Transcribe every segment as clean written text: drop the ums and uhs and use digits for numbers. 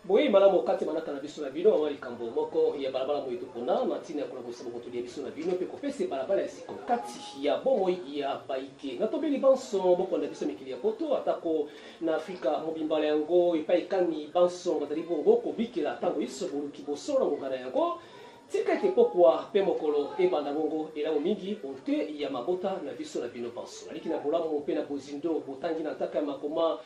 Oui, madame Okati manaka na biso na bino amali kambo moko ya balabala moito pona na tina ya kulabosa bokoto ya biso na bino pe kopese balabala ya siko kati ya bomo ya baike na tobeli banso boko na biso mikili ya poto atako na Afrika mobimbala yango epai kani banso ngazali bongo kobikela tango iso boluki bosola ngokana yango tika te pokwa pe mokolo ebanda bongo elamo mingi onte ya mabota na biso na bino banso aliki na bolamu pe na bozindo botangi na taka ya makoma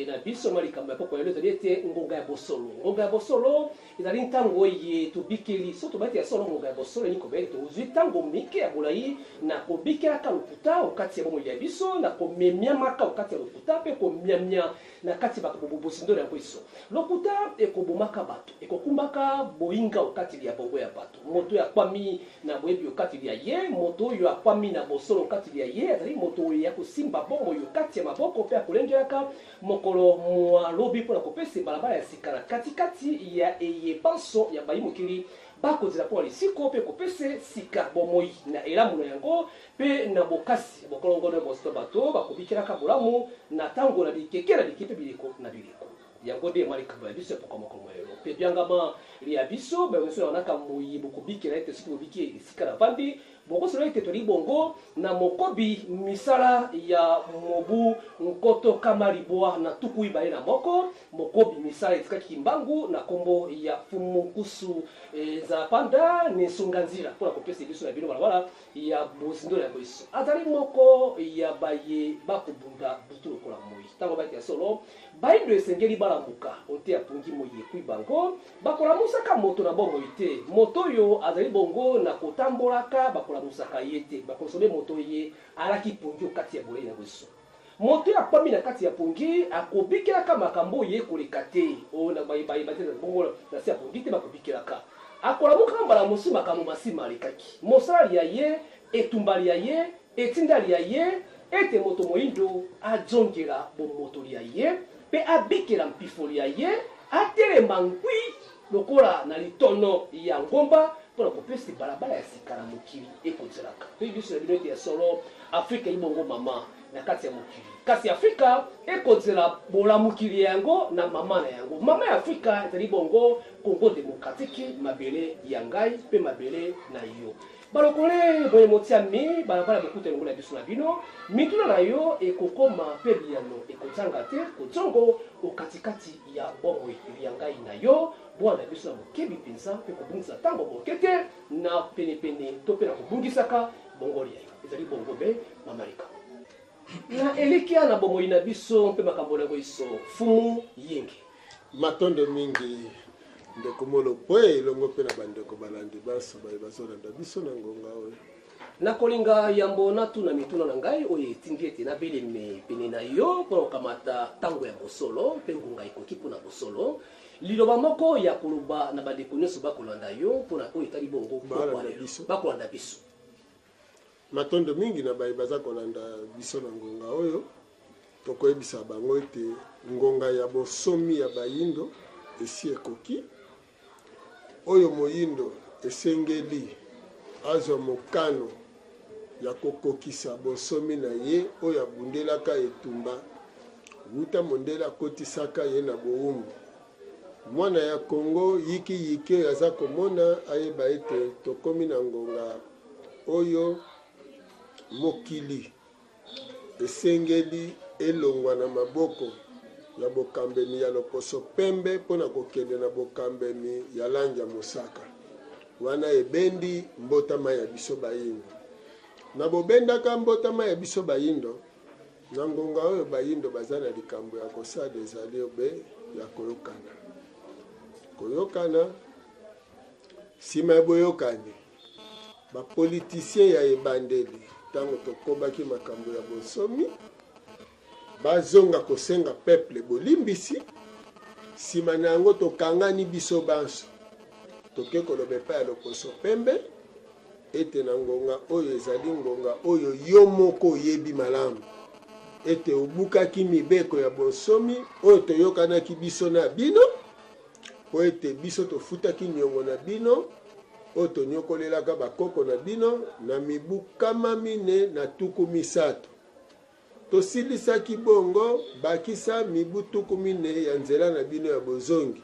na biso mali kamba pokwa yelo tete ngonga ya bosolo ezali ntango ye tobikeli so tobati ya solo ngonga ya bosolo ni kobeli tozwi ntango mike ya bolai na kobikela ka lokuta okati ya bomo ya biso na komemia maka okati ya lokuta pe komiamia na kati ba bozindo ya koiso lokuta ekobomaka bato ekokumbaka boinga okati ya bongo ya bato moto ya kwami na boyebi okati ya ye moto yo akwami na bosolo okati ya ye azali moto ya kosimba bomo yo kati ya maboko pe akolengelaka mokolo mwalobi pona kopese balabala ya sika na katikati ya eye banso ya bayi mokili bakozela po lisiko pe kopese sika bomoi na elamu na yango pe na bokasi bokolongo na bosto bato bakobikelaka bolamu na tango na bikekela bikipe biliko na biliko yango de mali kaba biso poko moko moyo pe byangama ya biso ba biso na kamoyi bokobikela ete siko biki sika na vandi boko solo ete tori bongo na mokobi misala ya mobu nkoto kamariboa na tuku ibaye na moko mokobi misala etika kimbangu na kombo ya fumukusu za panda ni sunganzira pona kopesa biso na bino balabala ya bozindo ya boiso azali moko ya baye bakobunda butu lokola moyi tango bati ya solo baindo esengeli balamuka ote ya pungi moye kuibango bakola musaka moto na bomo ite moto yo azali bongo na kotambolaka bakola musaka yete bakosole moto ye alaki pungi okati ya bolei na boiso moto ya kwami na kati ya pungi akobikelaka makambo ye kolekate o na bayi batela bongo na sia pungi te bakobikelaka akola mukamba la musi makambo masima alikaki mosala ya ye etumbali ya ye etindali ya ye ete moto moindo ajongela bomoto ya ye pe abikela mpifoli ya ye atelema ngwi lokola na litono ya ngomba pona kopesi balabala ya sika na mokili ekozelaka pe biso na bino ya solo Afrika ibongo mama na kati ya mokili kasi Afrika ekozela bola mokili yango na mama na yango mama ya Afrika ezali bongo Congo démocratique mabele ya ngai pe mabele na yo balokole boye motiami balabala bokute ngola biso na bino mituna na yo ekokoma pe biano ekozanga te kozongo okatikati ya bomo ya ngai na yo bwana biso na mokebi pensa pe kobungisa tango bokete na pene to pe na kobungisaka bongoli ya yo ezali bongo be mamarika na elikia na bomo ina biso pe makambo na iso fumu yenge matondo mingi ndeko molo poe longo pe na bandeko balandi baso bazolanda biso na ngonga oyo na kolinga yambo na tuna mituna na ngai oyo etindiete na beleme pene na yo mpo kamata tango ya bosolo pe ngonga ekoki mpo na bosolo liloba moko ya koloba na bandeko nyonso bakolanda yo mpona oyo etali bongo bakolanda biso matondo mingi na baza kolanda biso na ngonga oyo tokoyebisa bango ete ngonga ya bosomi ya bayindo esi ekoki oyo moyindo esengeli azwa mokano ya kokokisa bosomi na ye oyo abundelaka etumba wuta mondele akotisaka ye na bowumbu mwana ya Kongo yiki oyo aza komona ayeba ete tokomi na ngonga oyo mokili esengeli elongwa na maboko ya bokambemi ya loposo pembe mpona kokende na bokambemi ya langi ya mosaka wana ebendi mbotama ya biso bayindo na bobendaka mbotama ya biso bayindo na ngonga oyo bayindo baza na likambo ya kosala ezali obe ya koyokana nsima ya boyokani bapolitisien ya ebandeli ntango tokobaki makambo ya bosomi bazonga kosenga peuple bolimbisi nsima na yango tokangani biso banso toke koloba epai ya loposo pembe ete na ngonga oyo ezali ngonga oyo yo moko oyebi malamu ete obukaki mibeko ya bonsomi oyo toyokanaki biso na bino po ete biso tofutaki niongo na bino oyo tonyokolelaka bakoko na bino na mibu 4,3 tosilisaki bongo bakisa mibu 4 ya nzela na bino ya bozongi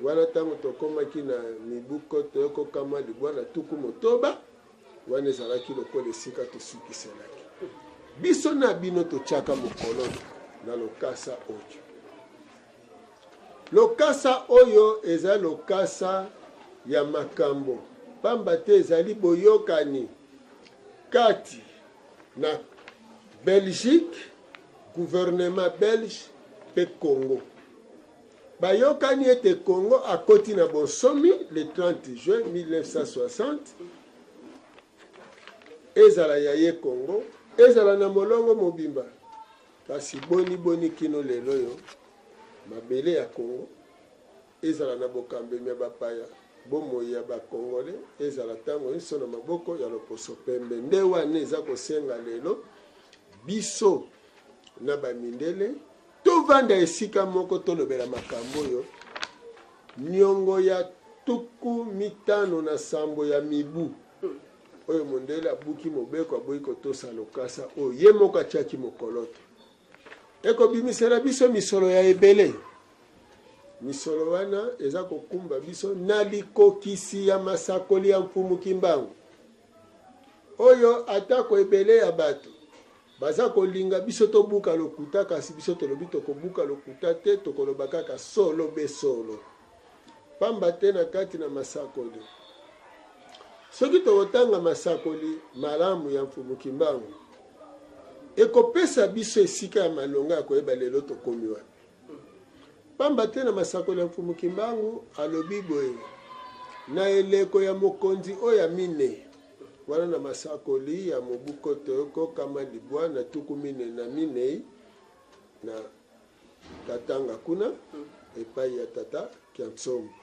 wana ntango tokomaki na mibu toyokokama libwa na 19 wana ezalaki lokola esika tosukiselaki biso na bino totiaka mokolo na lokasa oyo lokasa oyo eza lokasa ya makambo pamba te ezali boyokani kati na Belgique gouvernement belge pe Congo bayokani ete Congo akoti na bonsomi le 30 juin 1960 ezala ya ye Congo ezala na molongo mobimba kasi boni kino lelo yo mabele ya Congo ezala na bokambemi ya bapaya bomoi ya bakongole ezala ntango nyonso na maboko ya loposo pembe nde wana eza kosenga lelo biso na bamindele tovanda esika moko tolobela makambo oyo niongo ya 50 ya mibu oyo mondele abuki mobeko aboyi kotosa lokasa oyo ye moko atiaki mokoloto ekobimisela biso misolo ya ebele misolo wana eza kokumba biso na likokisi ya masakoli ya mfumuki mbangu oyo atako ebele ya bato baza kolinga biso tobuka lokuta kasi biso tolobi tokobuka lokuta te tokoloba kaka solo be solo pamba te na kati na masakoli soki tokotanga masakoli malamu ya mfumuki mbangu ekopesa biso esika ya malonga ya koyeba lelo tokomi wana pamba te na masakoli ya mfumuki mbangu alobi boye na eleko ya mokonzi oyo ya mine wana na masakoli ya mobuko toyokokama libwa na 14 na katanga kuna epai ya tata Kiansombo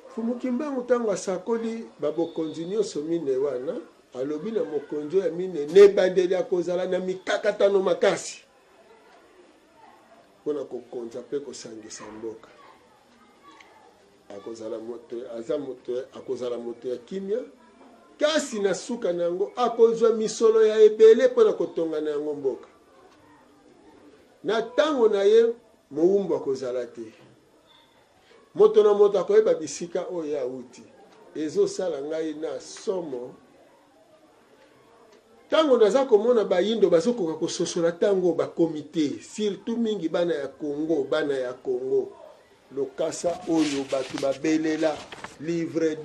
mfumuki mbangu ntango asakoli babokonzi nyonso mine wana alobi na mokonzi oyo ya mine nebandeli akozala na mikakatano makasi mpona kokonza mpe kosangisa mboka akozala moto ya kimia kasi na suka na yango akozwa misolo ya ebele mpona kotonga na yango mboka na ntango na ye mowumbu akozala te moto na moto akoyeba bisika oyo awuti ezosala ngai na somo ntango naza komona bayindo bazokoka kososola ntango bakomi te surtout mingi bana ya Congo lokasa oyo bato babelela livre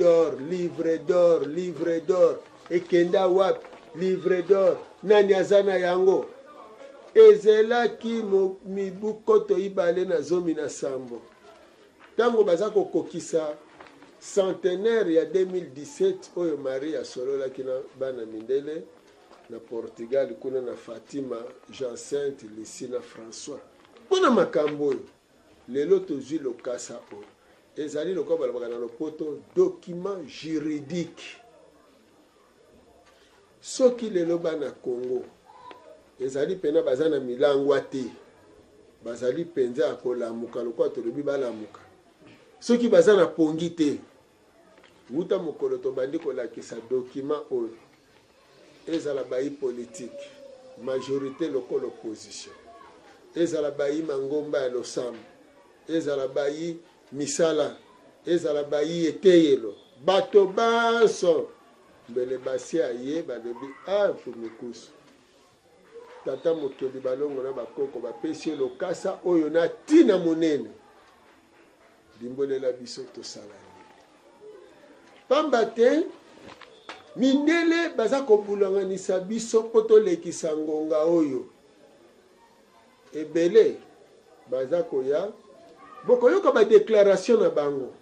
d'or ekenda wapi livre d'or nani aza na yango ezelaki mibu koto ibale na 17 ntango baza kokokisa centenaire ya 2017 oyo Marie asololaki na bana mindele na Portugal kuna na Fatima Jacinthe Lucie na François mpona makambo oyo lelo tozwi lokasa oyo ezali lokola balobaka na lopoto document juridique soki lelo bana Congo ezali pena baza na milangwa te bazali penza akolamuka lokola tolobi balamuka soki baza na pongi te wuta mokolo tobandi kolakisa document oyo ezala bayi politique majorité lokola opposition ezala bayi mangomba ya losambo ezala bayi misala ezala bayi eteyelo bato banso mbele basi aye balobi mfumukusu tata mokeli balongo na bakoko bapesi lokasa oyo na ntina monene limbolela biso tosala pamba te mindele baza kobulanganisa biso mpo tolekisa ngonga oyo ebele baza koya bokoyoka badeklaration na bango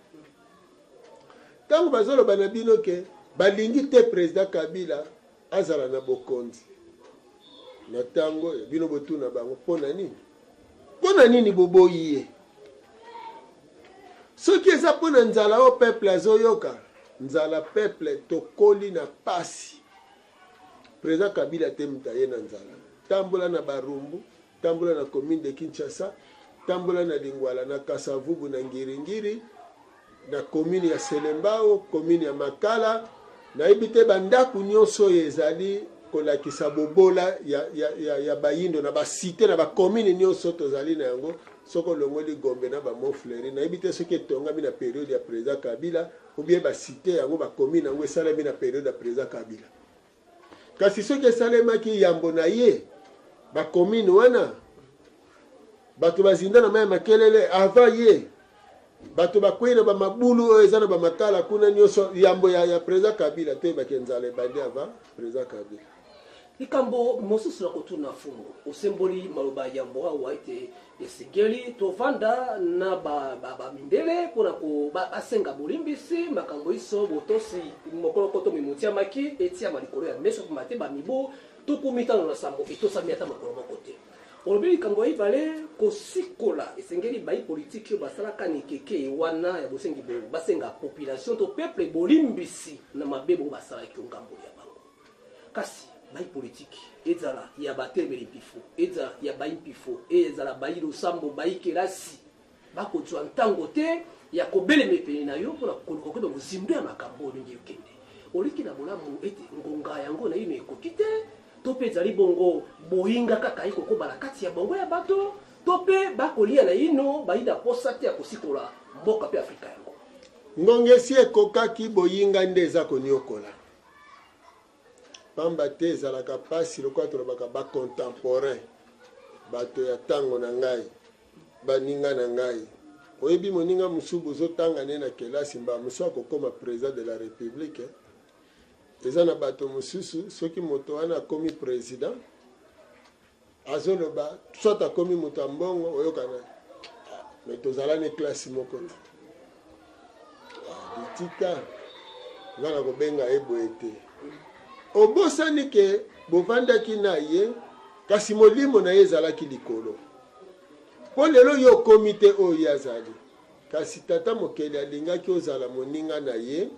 ntango bazoloba na bino ke balingi te président Kabila azala na bokonzi na ntango ya bino botuna bango mpona nini boboyi ye soki eza mpona nzala o peuple azoyoka nzala peuple tokoli na pasi président Kabila te muta ye na nzala tambola na Barumbu tambola na commune de Kinshasa tambola na Lingwala na Kasavubu na Ngiringiri na commune ya Selembao commune ya Makala na ibite bandaku nyonso ezali kolakisa bobola ya bayindo na basite na bacommune nyonso tozali na yango soko longoli Gombe na Bamofleri na ibite soki etongami na période ya président Kabila ou bien basite yango bacommune yango esalemi na période ya président Kabila kasi soki esalemaki yambo na ye bacommune wana bato bazinda na mai makelele avant ye bato bakwei na bamabulu oyo eza na bamakala kuna nyonso yambo ya président Kabila te bakenzala ebandi avant président Kabila likambo mosusu na kotuna fumu osemboli maloba yambo awa ete esengeli tovanda na bamindele mpona basenga bolimbisi makambo iso botosi mokolo koto mimutiamaki etiama likolo ya meso mpona te bamibo tuku mitano na sambo etosami ata makolo moko te olobi likambo ya ibale kosikola esengeli bai politiki oyo basalaka nikeke wana ya bosengi basenga population to peuple bolimbisi na mabe bo basalaki ngambo ya bango kasi bai politique ezala ya batebeli pifo ezala ya bai pifo ezala bai losambo bai kelasi bakozwa ntango te ya kobelema epene na yo mpona koluka koyeba bozindo ya makambo oyo ndenge yokende oliki na bolamu ete ngonga yango na ino ekoki te to mpe ezali bongo boyinga kaka ekokobala kati ya bongo ya bato to mpe bakolia na ino bayida posa te ya kosikola mboka mpe afrika yango ngonga esi ekokaki boyinga nde eza koniokola pamba te ezalaka pasi lokola tolobaka bacontemporain bato ya ntango na ngai baninga na ngai oyebi moninga mosusu ozotanga ne na kelasi mba mosu akokoma président de la république eza na bato mosusu soki moto wana akomi président azoloba soit akomi moto ya mbongo oyokana me tozala ne klasi moko te litika nga na kobenga eboye te obosani ke bovandaki na ye kasi molimo na ye ezalaki likolo mpo lelo yo okomi te oyo azali kasi tata mokeli alingaki ozala moninga na ye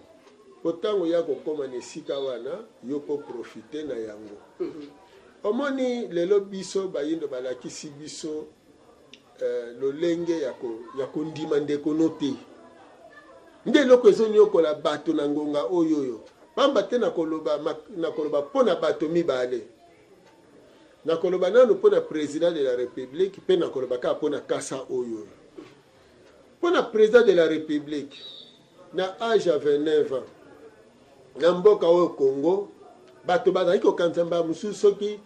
mpo ntango ya kokóma na esika wana yo mpo profite na yango omoni lelo biso bayindo balakisi biso lolenge ya kondima ndeko no te nde eloko ezoniokola bato na ngonga oyoyo pamba te nakoloba mpo na bato mibale nakoloba nano mpo na président de la république mpe nakoloba kaka mpo na kasa oyo mpo na président de la république na age ya 29 ans na mboka oyo Congo bato bazalaki kokanisa mbala mosusu soki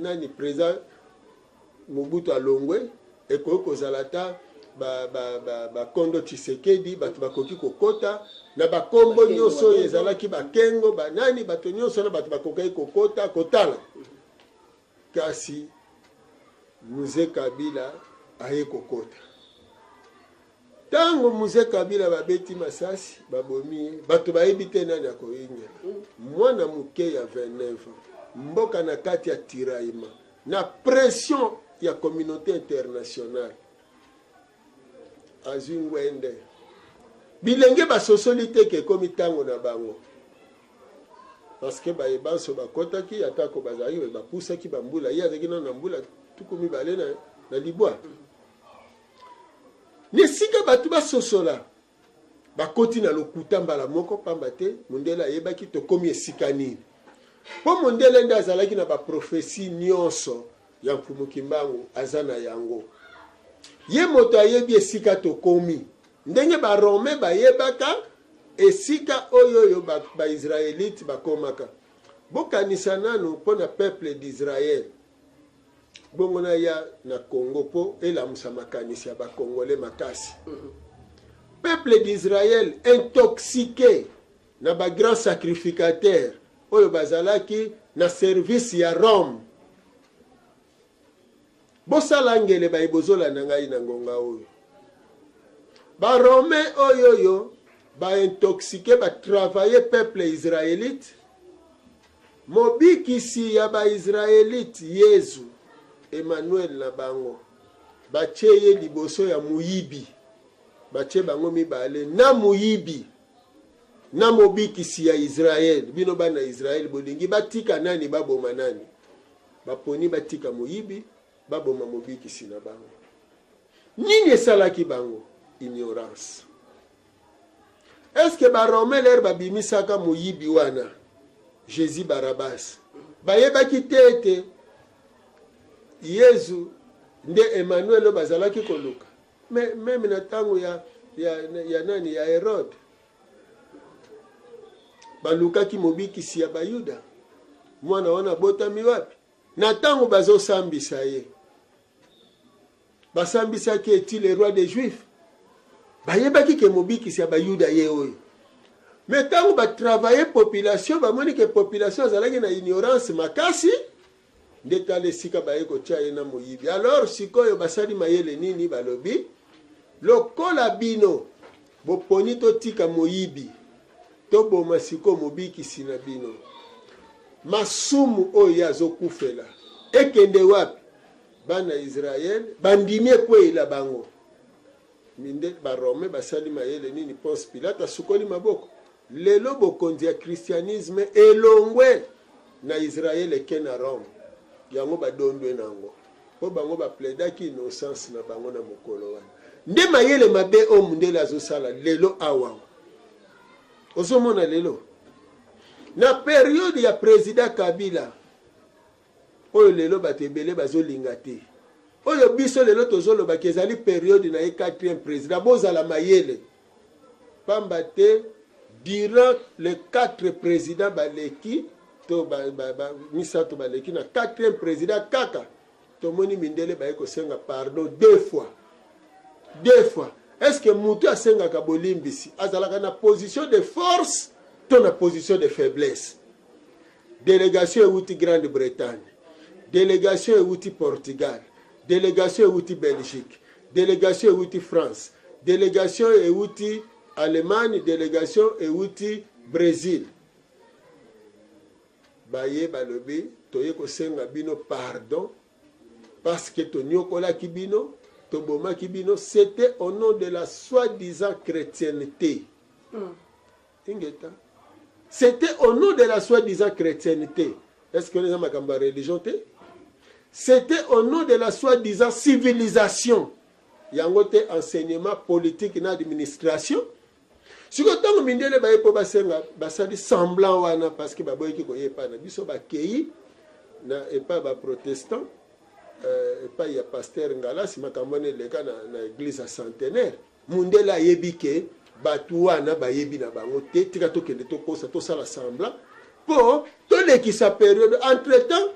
nani président Mobutu alongwe ekoki kozala ata bakondo Tshisekedi bato bakoki kokota na bakombo nyonso oyo ezalaki bakengo banani bato nyonso na bato bakokaki kokota kotala kasi Mzee Kabila aye kokota ntango Mzee Kabila babeti masasi babomi bato bayebi te nani akoyingela mwana moke ya 29 ans mboka na kati ya tiraillement na pression ya communauté internationale azwi ngwende bilenge basosoli te ke ekomi ntango na bango parce que bayebanso bakotaki atako bazalaki bapusaki bambula ye azalaki nano na mbula tuku mibale na libwa nesika bato basosola bakoti na lokuta mbala moko pamba te mondele ayebaki tokomi esika nini mpo mondele nde azalaki na baprofesi nyonso ya mfumuki mbangu aza na yango ye moto ayebi esika tokomi ndenge barome bayebaka esika oyo baisraélite bakomaka bokanisa nanu mpo na peuple d'Israël bongo na ya na Congo mpo elamusa makanisi ya bakongole makasi peuple d'Israël intoxiqué na bagrand sacrificateur oyo bazalaki na service ya Rome bosala ngele bayibozola na ngai na ngonga oyo barome oyoyo baintoxiqué batravaille peuple israélite mobikisi ya baisraélite Yesu Emmanuel na bango batie ye liboso ya muyibi batie bango mibale na moyibi na mobikisi ya Israel. Bino bana Israel bolingi batika nani baboma nani? Baponi batika moyibi baboma mobikisi na bango. Nini esalaki bango? Ignorance. Est-ce que ba Romain l'air babimisaka moyibi wana Jésus Barabas bayebaki tete Yesu nde Emmanuel bazalaki koluka? Mais même na tango ya nani ya Herode balukaki mobikisi ya Bayuda mwana wana botami wapi? Na tango bazosambisa ye basambisaki eti le roi des Juifs bayebaki ke mobikisi ya Bayuda ye oyo. Mais tango batravailler population bamoni ke population azalaki na ignorance makasi nde tala esika baye kotia ye na moyibi. Alors sikoyo basali mayele nini balobi lokola bino boponi totika moyibi toboma siko mobikisi na bino masumu oyo azokufela ekende wapi? Bana Israel bandimi ekwela bango. Minde barome basali mayele nini? Ponce Pilate asukoli maboko. Lelo bokonzi ya christianisme elongwe na Israel eke na Rome yango badondwe nango po bango bapledaki innocence na bango na mokolo wana. Nde mayele mabe o mundele azosala lelo awa ozomona lelo na periode ya president Kabila oyo lelo batebele bazolinga te. Oyo biso lelo tozoloba kezali periode na 4e président bozala mayele pamba te durant les 4 présidents baleki to misato baleki na 4e président kaka tomoni mindele baye kosenga pardon 2 fois. Est-ce que mutu asengaka bolimbisi azalaka na position de force to na position de faiblesse? Délégation euti Grande-Bretagne, délégation euti Portugal, délégation euti Belgique, délégation euti France, délégation euti Allemagne, délégation euti Brésil. Baye balobi toye kosenga bino pardon parce que tonyokola kibino toboma kibino, c'était au nom de la soi-disant chrétienté. Ingeta. C'était au nom de la soi-disant chrétienté. Est-ce que les gens ont ma religion? C'était au nom de la soi-disant civilisation. Il y a un enseignement politique et administration. Si vous avez mindele baye po basenga basali semblant wana parce que baboyi ki koye pa na biso ba kei na et pas ba protestant et pas ya pasteur ngala si makambone leka na église à centenaire mundela yebike batu wana bayebi na bango te tika tokende tokosa tosala semblant po to lekisa période entre temps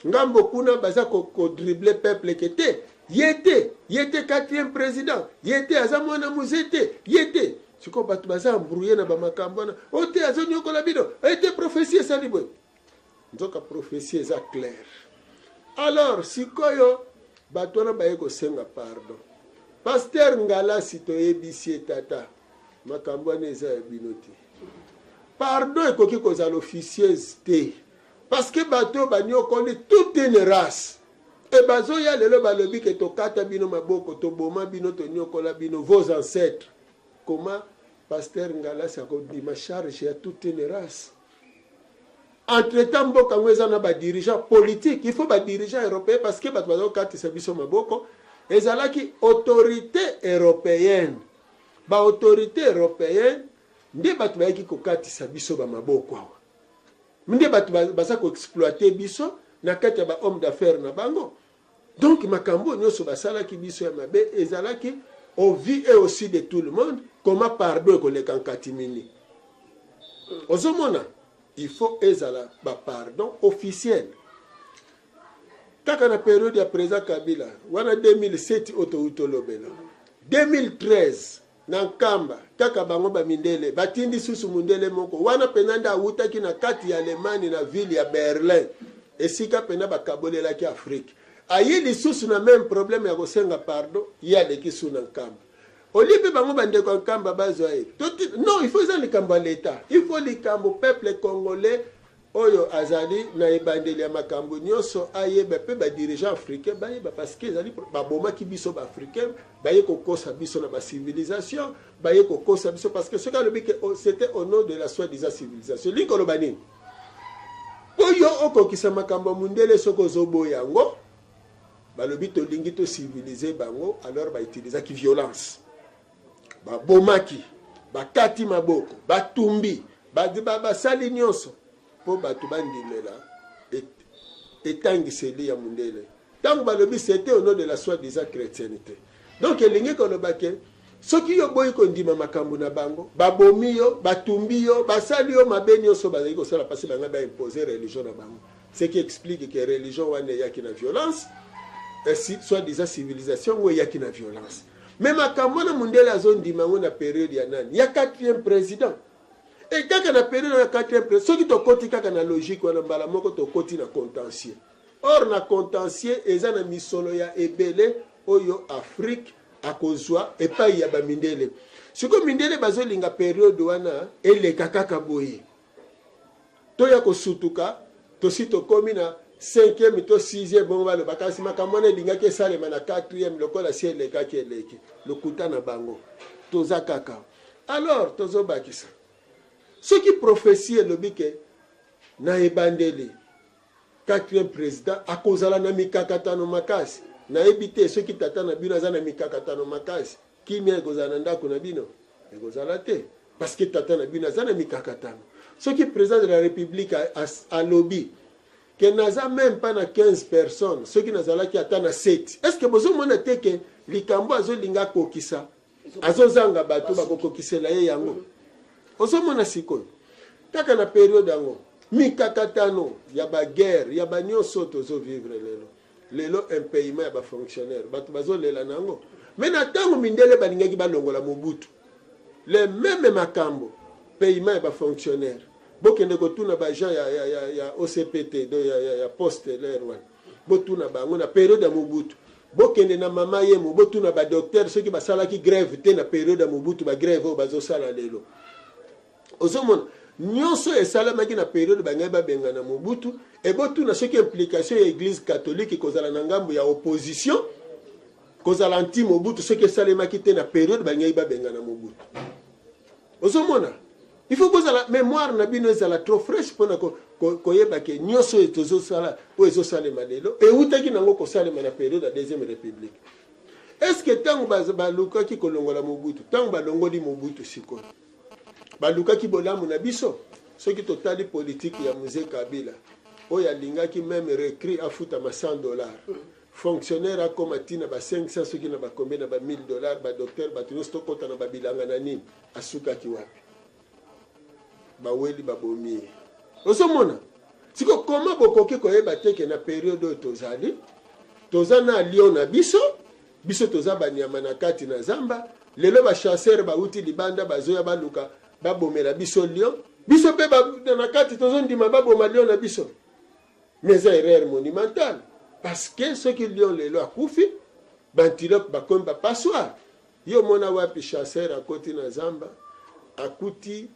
ngambo kuna baza ko dribbler peuple kete yete 4e président yete azamwana muzete yete siko batu baza embrouillé na bamakambo na ote azonyokola bino ete prophétie salibwe nzoka prophétie eza clair. Alors sikoyo batu na baye ko senga pardon pasteur ngala sitoyebisi tata makambo na eza binoti pardon ekoki kozala officieuse te parce que bato banyokoli toute une race et bazoya lelo balobi ke tokata bino maboko toboma bino tonyokola bino vos ancêtres. Comment pasteur ngala sa ko di ma charge ya toute une race? Entre-temps mboka ngweza na ba dirigeants politiques, il faut ba dirigeants européens parce que bato bazokati sa biso maboko ezalaki autorité européenne. Ba autorité européenne nde bato bayaki kokati sa biso ba maboko awa. Nde bato baza ko exploiter biso na kati ya ba homme d'affaires na bango. Donc makambo nyoso basalaki biso ya mabe ezalaki au vu et aussi de tout le monde comment pardon ko le kankatimini. Ozomona il faut ezala ba pardon officiel. Kaka na période ya président Kabila wana 2007 autoutolobela 2013 nankamba kaka bango ba mindele batindi susu mundele moko wana penanda awutaki na kati ya Allemagne na ville ya Berlin esika pena bakabolela ki Afrique ayili susu na même problème ya kosenga pardon ya leki suna nkamba olipe bango bande ko nkamba bazo ay non il faut ça likambo l'état il faut likambo peuple congolais oyo azali na ebandeli ya makambo nyonso ayeba pe badirigeant africain bayeba parce que ezali babomaki biso baafricain baye kokosa biso na basivilisation baye kokosa biso parce que soki alobi ke c'était au nom de la soi-disant civilisation lingi oloba nini oyo okokisa makambo mundele soki ozoboya yango balobi tolingi tosivilize bango alors bautilisaki violence babomaki bakati maboko batumbi basali nyonso po bato bandimela etangiseli ya mundele ntango balobi c'était au nom de la soi-disant chrétienté donc elingi koloba ke soki yo boyi kondima makambo na bango babomi yo batumbi yo basali yo mabe nyonso bazali kosala pasi banga baimposer religion na bango ce qui explique que religion wana eyaki na violence soi-disant civilisation ngo eyaki na violence mais makambo na mundele azondima ngo na période ya nani ya 4e président et kaka na période ya 4e président soki tokoti kaka na logique wana mbala moko tokoti na contentieux or na contentieux eza na misolo ya ebele oyo Afrique akozwa epai ya bamindele siko mindele bazolinga période wana eleka kaka boye toya kosutuka tosi tokomi na 5e to 6e bongo baloba kasi makambo wana elingaki esalema na 4e lokola si elekaki eleki lokuta na bango toza kaka alors tozobakisa soki prophétie elobi ke na ebandeli 4e président akozala na mikakatano makasi nayebi te soki tata na bino aza na mikakatano makasi kimia ekozala na ndako na bino ekozala te parce que tata na bino aza na mikakatano soki président de la république alobi ke naza même pas na 15 personnes soki nazalaki ata na 7 est ce que bozomona te ke likambo azolinga kokisa azozanga bato bakokokisela ye yango ozomona sikoyo kaka na periode yango mikakatano ya baguerre ya banyonso tozovivre lelo impayement ya bafonctionnaire bato bazolela nango mais na ntango mindele balingaki balongola Mobutu le même makambo paiement ya bafonctionnaire bokende kotuna bajan ya OCPT ya poste l'air wana botuna bango na période ya Mobutu bokende na mama yemo botuna ba docteur ceux qui basalaki grève te na période ya Mobutu ba grève oyo bazosala lelo ozomona nyonso esalamaki na période bangai babenga na Mobutu e botuna ceux qui implication ya église catholique kozala na ngambo ya opposition kozala anti Mobutu ceux qui esalamaki te na période bangai babenga na Mobutu ozomona il faut que la mémoire na bino ezala trop fraîche pona koyeba ke nyonso etozosala o ezosalema lelo e utaki nango kosalema na période ya deuxième république est-ce que tango balukaki kolongola Mobutu tango balongoli Mobutu sikoyo balukaki bolamu na biso soki totali politique ya Mzee Kabila oyo alingaki même recrit afuta ma $100 fonctionnaire akoma tina ba 500 soki na bakombe na ba $1000 ba docteur batunyonso tokota na babilanga na nini asukaki wapi baweli babomi osomona siko koma bokoki koyeba teke na période oyo tozali toza na lion na biso toza banyama na kati na zamba lelo bachasseur bauti libanda bazoya baluka babomela biso lion biso pe na kati tozondima baboma lion na biso mais erreur monumentale parce que soki lion lelo akufi bantilope bakomi bapassoir yo mona wapi chasseur akoti na zamba akuti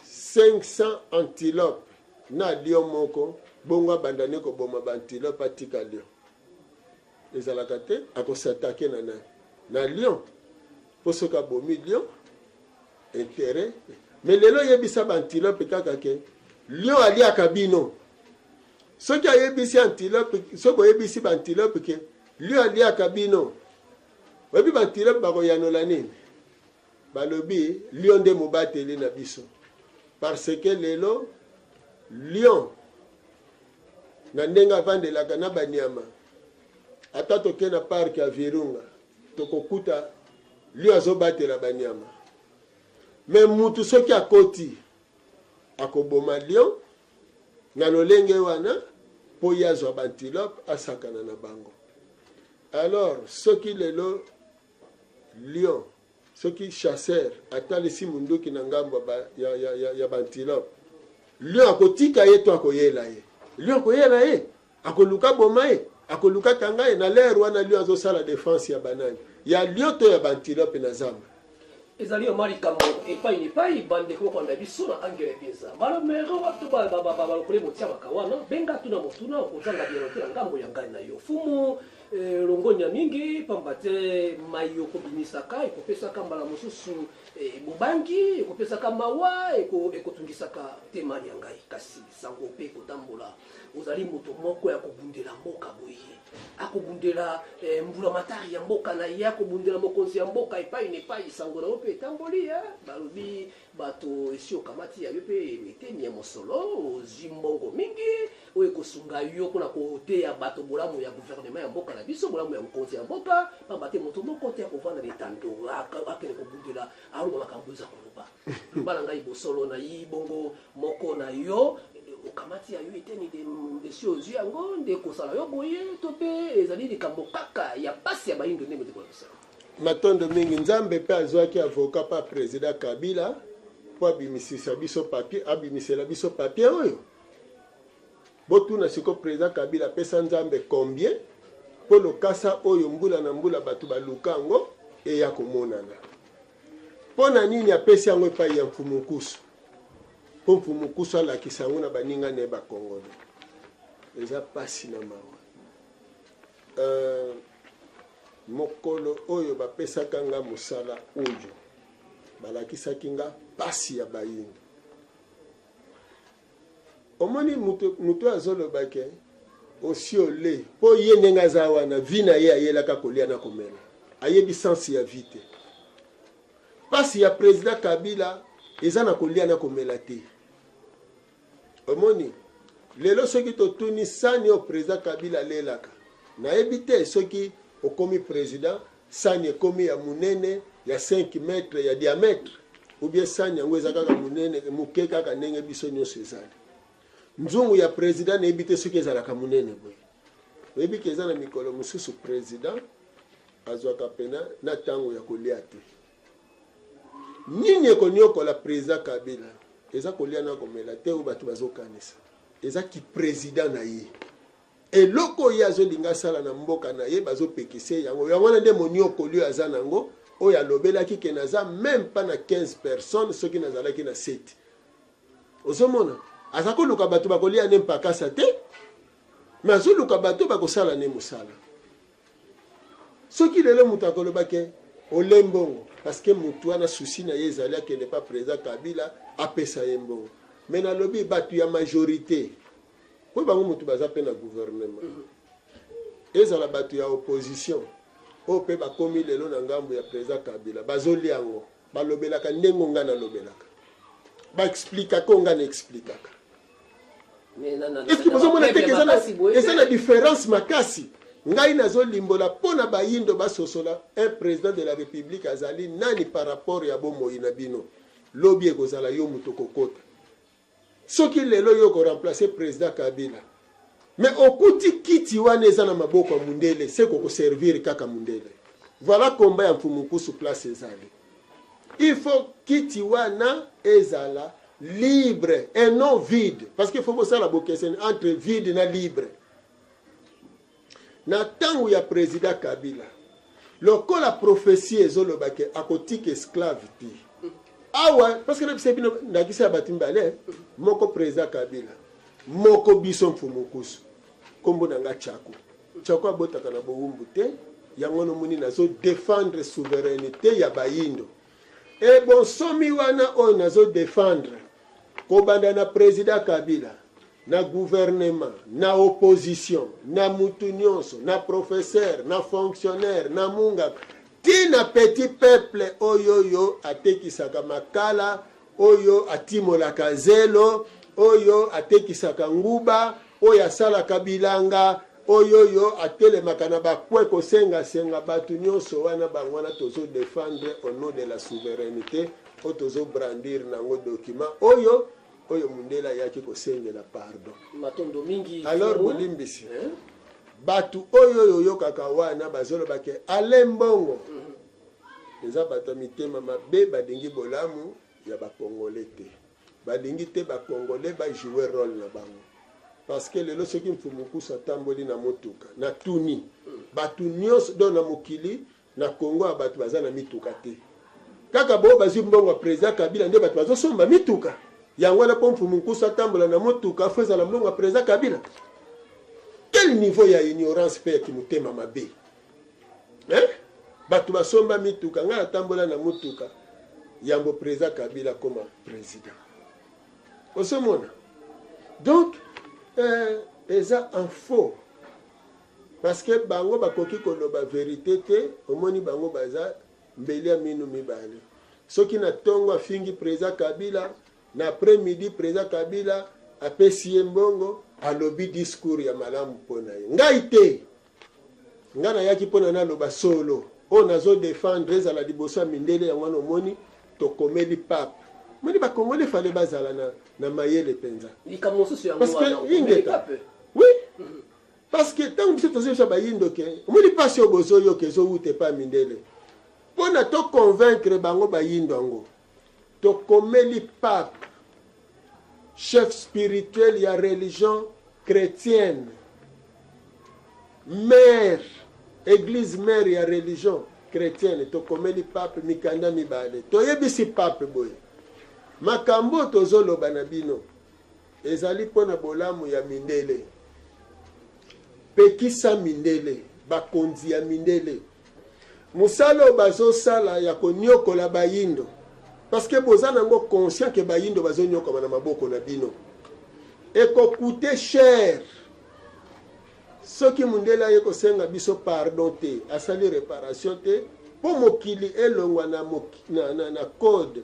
500 antilope na lion moko bongo abandane koboma bantilope atika lion ezalaka te akosatake na lion po soki abomi lion intérêt mais lelo yebisa bantilope kaka ke lion aliaka bino soki ayebisi antilope soki oyebisi bantilope ke lion aliaka bino oyebi bantilope bakoyanola nini balobi lion nde mobateli na biso parce que lelo lion na ndenge avandelaka na banyama ata toke na parke ya Virunga tokokuta lion azobatela banyama mais mutu soki akoti akoboma lion na lolenge wana po yazwa bantilope asakana na bango alors soki lelo lion soki chasseur atalisi munduki na ngambo ya bantilope lion akotika ye to akoyela ye lion akoyela ye akoluka boma ye akoluka kanga ye na l'air wana lion azosala défense ya banani ya lion to ya bantilope na zamba ezali omari kambo epai nepai bandeko kwanda biso na angele pesa balomero watu balokole motia makawana benga tuna motuna okozanga bierote na ngambo ya ngai na yo fumu longonya mingi pambate mayo kobimisaka ekopesaka mbala mosusu bobangi ekopesaka mawa ekotungisaka te mari ya ngai kasi sango pe kotambola ozali moto moko ya kobundela mboka boye akobundela mbula matari ya mboka na ye akobundela mokonzi ya mboka epai nepai sango na yo mpe etamboli balobi bato esi okamati ya yo mpe miteni ya mosolo ozwi mbongo mingi oyo ekosunga yo mpona koteya bato bolamu ya gouvernement ya mboka na biso bolamu ya mokonzi ya mboka pamba te moto moko te akovanda na etando akende kobundela aloba makambo eza koloba bana ngai bosolo na yi bongo moko na yo okamati ya yo eteni esi ozwi yango nde kosala yo boye to mpe ezali likambo kaka ya pasi ya bayindo ndenge tekola kosala matondo mingi nzambe mpe azwaki avocat pa président Kabila po abimisisa biso papier abimisela biso papier oyo botuna siko président Kabila pesa nzambe combien po lokasa oyo mbula na mbula bato baluka yango eya komonana mpo na nini apesi yango epai ya mfumukusu po mfumukusu alakisa yango na baninga ne bakongole eza pasi na mawa mokolo oyo bapesaka nga mosala oyo balakisaki nga pasi ya bayindo omoni mutu azolobake osi ole mpo ye ndenge aza wana vi na ye ayelaka kolia na komela ayebi sansi ya vi te pasi ya président Kabila eza na kolia na komela te omoni lelo soki totuni sani o président Kabila alelaka nayebi te soki okomi président sani ekomi ya munene ya 5 mètres ya diamètre ou bien sani yango eza kaka munene moke kaka ndenge biso nyonso ezali nzungu ya président nayebi te soki ezalaka munene boye oyebi ke eza na mikolo mosusu président azwaka pena na ntango ya kolia te nini ekoniokola président Kabila eza kolia na komela te oyo bato bazokanisa eza ki président na ye eloko oyo azolinga asala na mboka na ye bazopekise yango wana nde moniokoli oyo aza nango oyo alobelaki ke naza même pas na 15 personnes soki nazalaki na 7 ozomona aza koluka bato bakolia ne mpakasa te me azoluka bato bakosala ne mosala soki lelo moto akolobake olembongo parce que motu wana susi na ye ezali akende pa président Kabila apesa ye mbongo me nalobi bato ya majorité po bango motu baza mpe na gouvernement ezala bato ya opposition oyo mpe bakomi lelo na ngambo ya président Kabila bazolia yango balobelaka ndenge nga nalobelaka baexplikaka nga na explikaka ozomona teke eza na différence makasi ngai nazolimbola mpo na bayindo basosola un président de la république azali nani par rapport ya bomoi na bino lobi ekozala yo moto kokota soki lelo yo koremplace président Kabila mais okuti kiti wana eza na maboko ya mundele se kokoservir kaka mundele voilà komba ya mfumukusu place ezali il faut kiti wana ezala libre et non vide parce qu'il faut bosala bokeseni entre vide na libre na ntango ya président Kabila lokola prophétie ezolobaki akotika esclave ti awa parce que nabisa bino ndakisa ya bato mibale moko président Kabila moko biso mfumukusu kombo na nga Tshako abotaka na bowumbu te yango nomoni nazo défendre souveraineté ya bayindo e bonsomi wana oyo nazo défendre kobanda na président Kabila na gouvernement na opposition na mutu nyonso na professeur na fonctionnaire na munga tina petit peuple oyo atekisaka makala oyo atimolaka zelo oyo atekisaka nguba oyo asalaka bilanga oyo atelemaka na bakwe kosenga bato nyonso wana bango wana tozo défendre au nom de la souveraineté oyo tozo brandir nango document oyo mundela yaki kosengela pardon matondo mingi alors bolimbisi bato oyo yokaka wana bazolobaki alembongo eza bato mitema mabe badingi bolamu ya bakongole te badingi te bakongole bajouer rôle na bango parce que lelo soki mfumukusu atamboli na motuka na tuni bato nyonso do na mokili na Kongo ya bato baza na mituka te kaka bo bazwi mbongo président Kabila nde bato bazosomba mituka yango wana mpo mfumu nkusu atambola na motuka afo ezala mbongo ya président Kabila. Quel niveau ya ignorance mpe ya kimotema mabe bato basomba mituka ngai atambola na motuka yambo président Kabila koma président osomona. Donc eza en faux parce que bango bakoki koloba vérité te omoni bango baza mbeli ya minu mibale soki na ntongo afingi président Kabila na après-midi président Kabila apesi ye mbongo alobi discours ya malamu mpona ye ngai te ngai nayaki mpona naloba solo oyo nazodefendre ezala liboso ya mindele yango wana omoni tokomeli pape moni bakongole fale bazala na mayele mpenza parce que ingeta oui parce que ntango biso tozebisa bayindo ke omoni mpasi oyo bozoyoka ezowute pa mindele mpona toconvaincre bango bayindo yango tokomeli pape chef spirituel ya religion chrétienne mère église mère ya religion chrétienne tokomeli pape mikanda mibale toyebisi pape boye makambo tozoloba na bino ezali mpona bolamu ya mindele pekisa mindele bakonzi ya mindele mosala oyo bazosala ya koniokola bayindo parce que boza nango conscient ke bayindo bazonyokama na maboko na bino ekokute cher soki mundele aye kosenga biso pardon te asali réparation te mpo mokili elongwa na code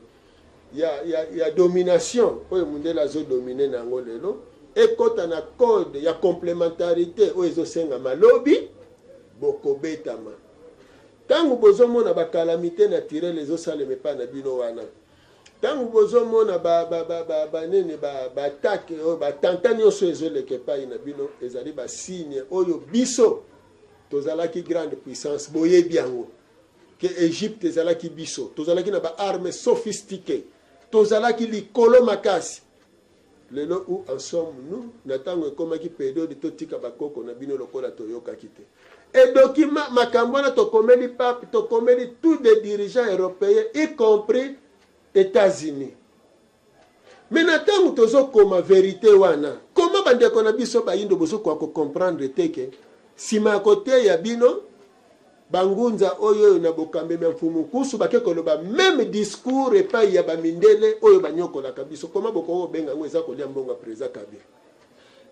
ya domination oyo mundele azodomine nango lelo ekota na code ya complémentarité oyo ezosenga malobi bokobetama ntango bozomona bakalamité naturele ezosalema epai na bino wana ntango bozomona banene baatake oyo batanta nyonso ezoleka epai na bino ezali basigne oyo biso tozalaki grande puissance boyebi yango ke Egypte ezalaki biso tozalaki na baarme sophistiqué tozalaki likolo makasi lelo où en sommes-nous na ntango ekomaki période totika bakoko na bino lokola toyokaki te edoki makambo wana tokomeli pape tokomeli tous les dirigeants européens y compris États-Unis mais na ntango tozokoma vérité wana koma bandeko na biso bayindo bozokoka kocomprendre te ke nsima ya kote ya bino bangunza oyo na bokambemi ya mfumu kusu bake koloba même discours epai ya bamindele oyo banyokolaka biso koma bokoko benga yango eza kolia mbongo ya président Kabila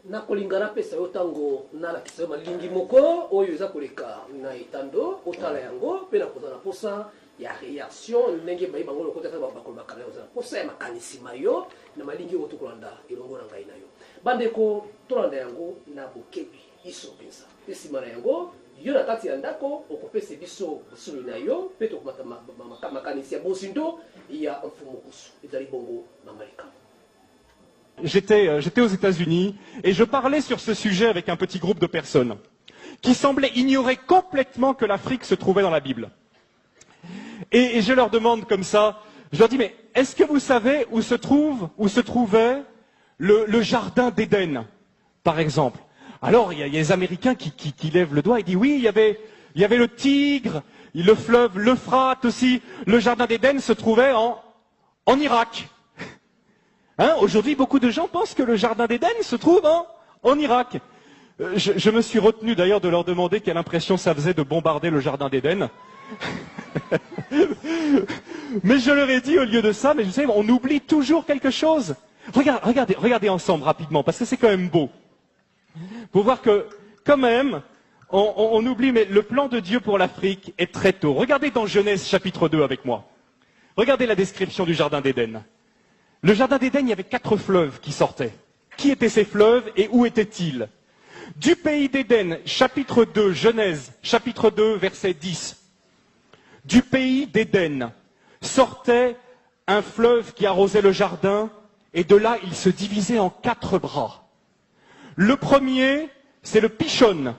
na kolingana pesa yo tango nalakisa yo malingi moko oyo eza koleka na etando otala yango mpe na kozala posa ya réaction ndenge bayi bango lokota bakolobaka na yo ozala posa ya makanisima yo na malingi oyo tokolanda elongo na ngai na yo bandeko tolanda yango na bokebi iso mpenza mpe nsima na yango yo na kati ya ndako okopesa biso bosolo na yo mpe tokomata makanisi ya bozindo ya mfumu kusu ezali bongo mamalika. J'étais aux États-Unis et je parlais sur ce sujet avec un petit groupe de personnes qui semblaient ignorer complètement que l'Afrique se trouvait dans la Bible. Et je leur demande comme ça, je leur dis, mais est-ce que vous savez où se trouvait le jardin d'Éden, par exemple? Alors, il y a les Américains qui lèvent le doigt et disent, oui, il y avait le Tigre, le fleuve, l'Euphrate aussi. Le jardin d'Éden se trouvait en Irak. Hein, aujourd'hui, beaucoup de gens pensent que le jardin d'Éden se trouve en Irak. Je me suis retenu d'ailleurs de leur demander quelle impression ça faisait de bombarder le jardin d'Éden. Mais je leur ai dit au lieu de ça, mais vous savez, on oublie toujours quelque chose. Regardez ensemble rapidement, parce que c'est quand même beau. Pour voir que, quand même, on oublie, mais le plan de Dieu pour l'Afrique est très tôt. Regardez dans Genèse chapitre 2 avec moi. Regardez la description du jardin d'Éden. Le jardin d'Éden, il y avait 4 fleuves qui sortaient. Qui étaient ces fleuves et où étaient-ils? Du pays d'Éden, chapitre 2, Genèse, chapitre 2, verset 10. Du pays d'Éden sortait un fleuve qui arrosait le jardin, et de là, il se divisait en 4 bras. Le premier, c'est le Pishon.